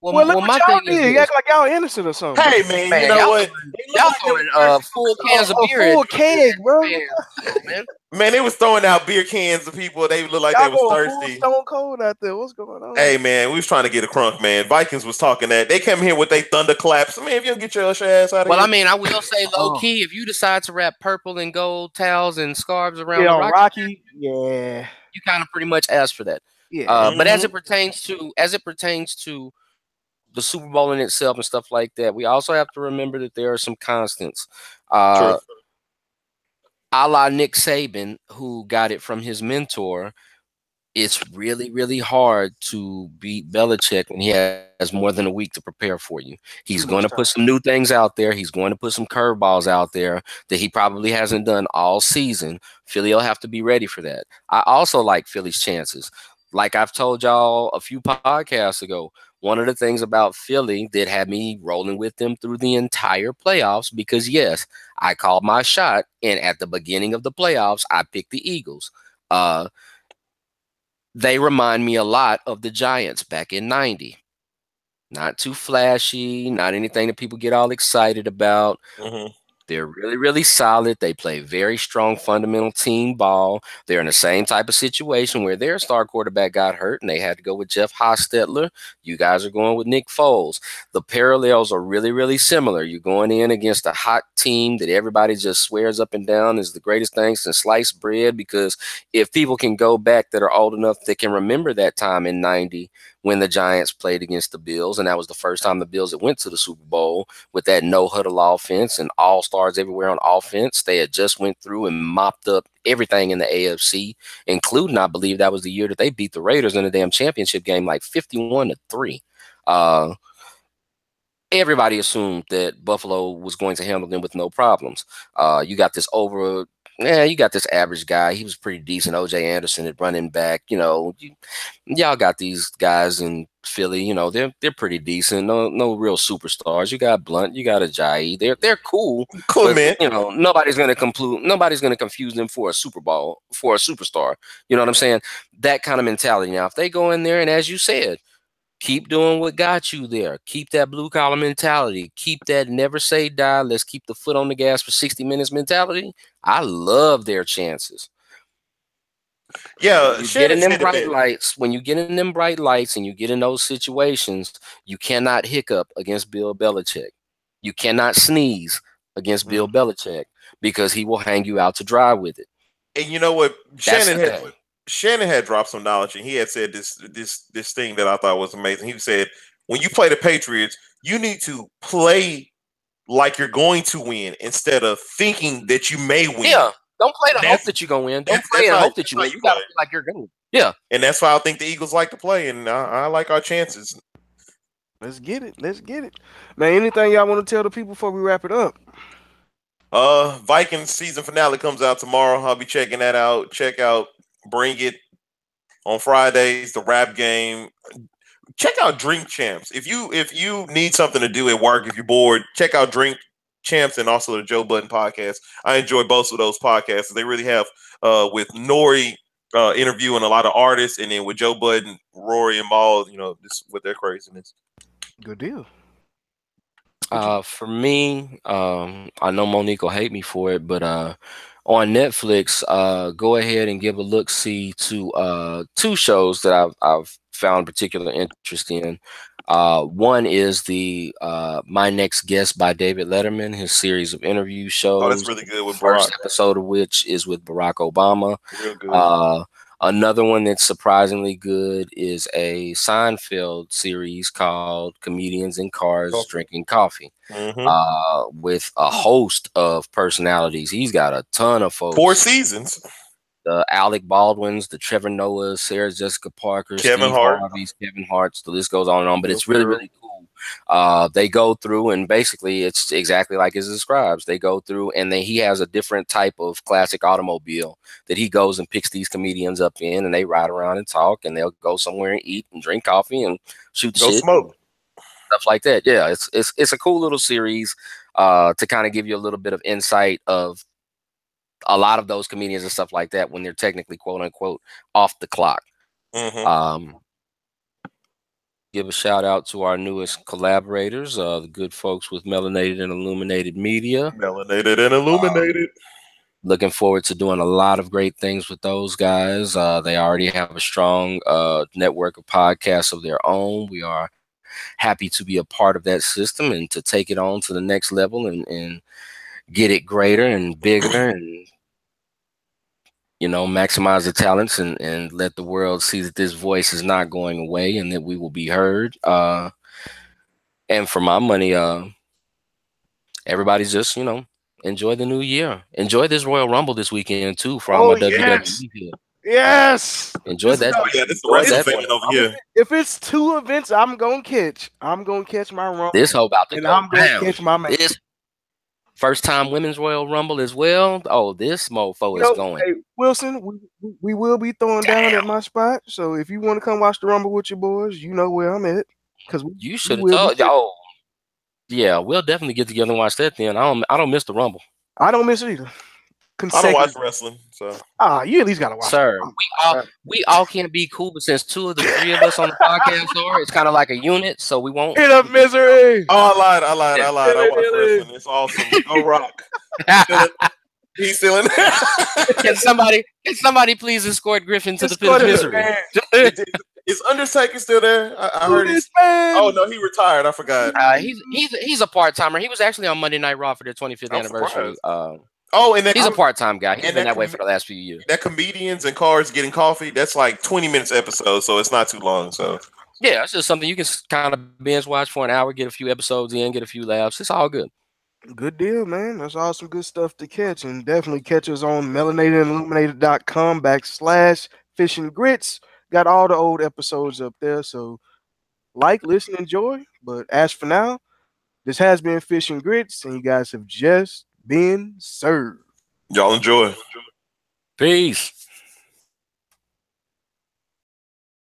Well, look what y'all did. You act like y'all innocent or something. Hey, man, you know what? Y'all throwing full cans of beer. Full keg, bro. Man, they was throwing out beer cans to people. They looked like they was thirsty. Stone cold out there. What's going on? Hey, man, we was trying to get a crunk, man. Vikings was talking that. They came here with their thunderclaps. Man, if you don't get your ass out of here. Well, I mean, I will say low key, if you decide to wrap purple and gold towels and scarves around the Rocky, yeah, you kind of pretty much asked for that. Yeah. But as it pertains to the Super Bowl in itself and stuff like that, we also have to remember that there are some constants. A la Nick Saban, who got it from his mentor, it's really, really hard to beat Belichick when he has more than a week to prepare for you. He's going to put some new things out there. He's going to put some curveballs out there that he probably hasn't done all season. Philly will have to be ready for that. I also like Philly's chances. Like I've told y'all a few podcasts ago, one of the things about Philly that had me rolling with them through the entire playoffs, because yes, I called my shot, and at the beginning of the playoffs, I picked the Eagles. They remind me a lot of the Giants back in '90. Not too flashy, not anything that people get all excited about. Mm-hmm. They're really, really solid. They play very strong fundamental team ball. They're in the same type of situation where their star quarterback got hurt and they had to go with Jeff Hostetler. You guys are going with Nick Foles. The parallels are really, really similar. You're going in against a hot team that everybody just swears up and down is the greatest thing since sliced bread, because if people can go back that are old enough, they can remember that time in '90 when the Giants played against the Bills, and that was the first time the Bills had went to the Super Bowl with that no-huddle offense and all-stars everywhere on offense. They had just went through and mopped up everything in the AFC, including, I believe, that was the year that they beat the Raiders in the damn championship game, like 51-3. Everybody assumed that Buffalo was going to handle them with no problems. You got this average guy. He was pretty decent. O.J. Anderson at running back. Y'all got these guys in Philly. They're pretty decent. No real superstars. You got Blunt. You got Ajayi. They're cool. Cool, but, man. Nobody's gonna confuse them for a superstar. You know what I'm saying? That kind of mentality. Now, if they go in there and, as you said, keep doing what got you there. Keep that blue collar mentality. Keep that never say die. Let's keep the foot on the gas for 60 minutes mentality. I love their chances. Yeah, when you get in them bright lights and you get in those situations, you cannot hiccup against Bill Belichick. You cannot sneeze against Bill Belichick because he will hang you out to dry with it. And you know what? Shannon had dropped some knowledge, and he had said this thing that I thought was amazing. He said, when you play the Patriots, you need to play like you're going to win instead of thinking that you may win. Yeah, don't play the hope that you're going to win. Don't play and hope that you win. You got to feel like you're going to. Yeah. And that's why I think the Eagles like to play, and I like our chances. Let's get it. Man, anything y'all want to tell the people before we wrap it up? Vikings season finale comes out tomorrow. I'll be checking that out. Check out Bring It on Fridays, the rap game. Check out Drink Champs. If you need something to do at work, if you're bored, check out Drink Champs and also the Joe Budden podcast. I enjoy both of those podcasts. They really have with Nori interviewing a lot of artists, and then with Joe Budden, Rory and Maul, just with their craziness. Good deal. For me, I know Monique will hate me for it, but on Netflix, go ahead and give a look-see to two shows that I've found particular interest in. One is the My Next Guest by David Letterman, his series of interview shows. Oh, that's really good with Barack. Barack. First episode of which is with Barack Obama. Real good. Another one that's surprisingly good is a Seinfeld series called Comedians in Cars Drinking Coffee, with a host of personalities. He's got a ton of folks. 4 seasons. The Alec Baldwins, the Trevor Noahs, Sarah Jessica Parker, Kevin Hart. Kevin Hart's. The list goes on and on, but it's really, really cool. They go through, and basically it's exactly like it describes. They go through, and he has a different type of classic automobile that he goes and picks these comedians up in, and they ride around and talk, and they'll go somewhere and eat and drink coffee and shoot the shit, smoke, stuff like that. Yeah, it's a cool little series to kind of give you a little bit of insight of a lot of those comedians and stuff like that when they're technically quote unquote off the clock. Give a shout out to our newest collaborators, the good folks with Melanated and Illuminated Media. Melanated and Illuminated. Looking forward to doing a lot of great things with those guys. They already have a strong network of podcasts of their own. We are happy to be a part of that system and to take it on to the next level and get it greater and bigger and maximize the talents and let the world see that this voice is not going away and that we will be heard. And for my money, everybody's just, enjoy the new year. Enjoy this Royal Rumble this weekend too for all my WWE here. Yes. Enjoy that. This is the wrestling over here. If it's 2 events, I'm gonna catch my Rumble. This hoe about to and go I'm gonna down. catch my man. This first time women's Royal Rumble as well. Oh, this mofo is going. Hey, Wilson, we will be throwing down at my spot. So if you want to come watch the Rumble with your boys, you know where I'm at. Because you should have told. Oh, yeah, we'll definitely get together and watch that. Then I don't miss the Rumble. I don't miss it either. I don't watch wrestling, so you at least gotta watch. Sir, we all can't be cool, but since 2 of the 3 of us on the podcast are, it's kind of like a unit, so we won't. Hit up Misery. Oh, I lied. I watch wrestling. It's awesome. Go Rock. He's still in there. Can somebody please escort Griffin to the pit of misery? Is Undertaker still there? I heard this man. Oh no, he retired. I forgot. He's a part timer. He was actually on Monday Night Raw for their 25th anniversary. And he's a part-time guy. He's been that way for the last few years. That Comedians and Cars Getting Coffee, that's like 20 minutes episode, so it's not too long. So Yeah, it's just something you can kind of binge watch for an hour, get a few episodes in, get a few laughs. It's all good. Good deal, man. That's all some good stuff to catch. And definitely catch us on melanatedilluminated.com/fish and grits. Got all the old episodes up there. So like, listen, enjoy. But as for now, this has been Fish and Grits, and you guys have just been served. Y'all enjoy. Peace.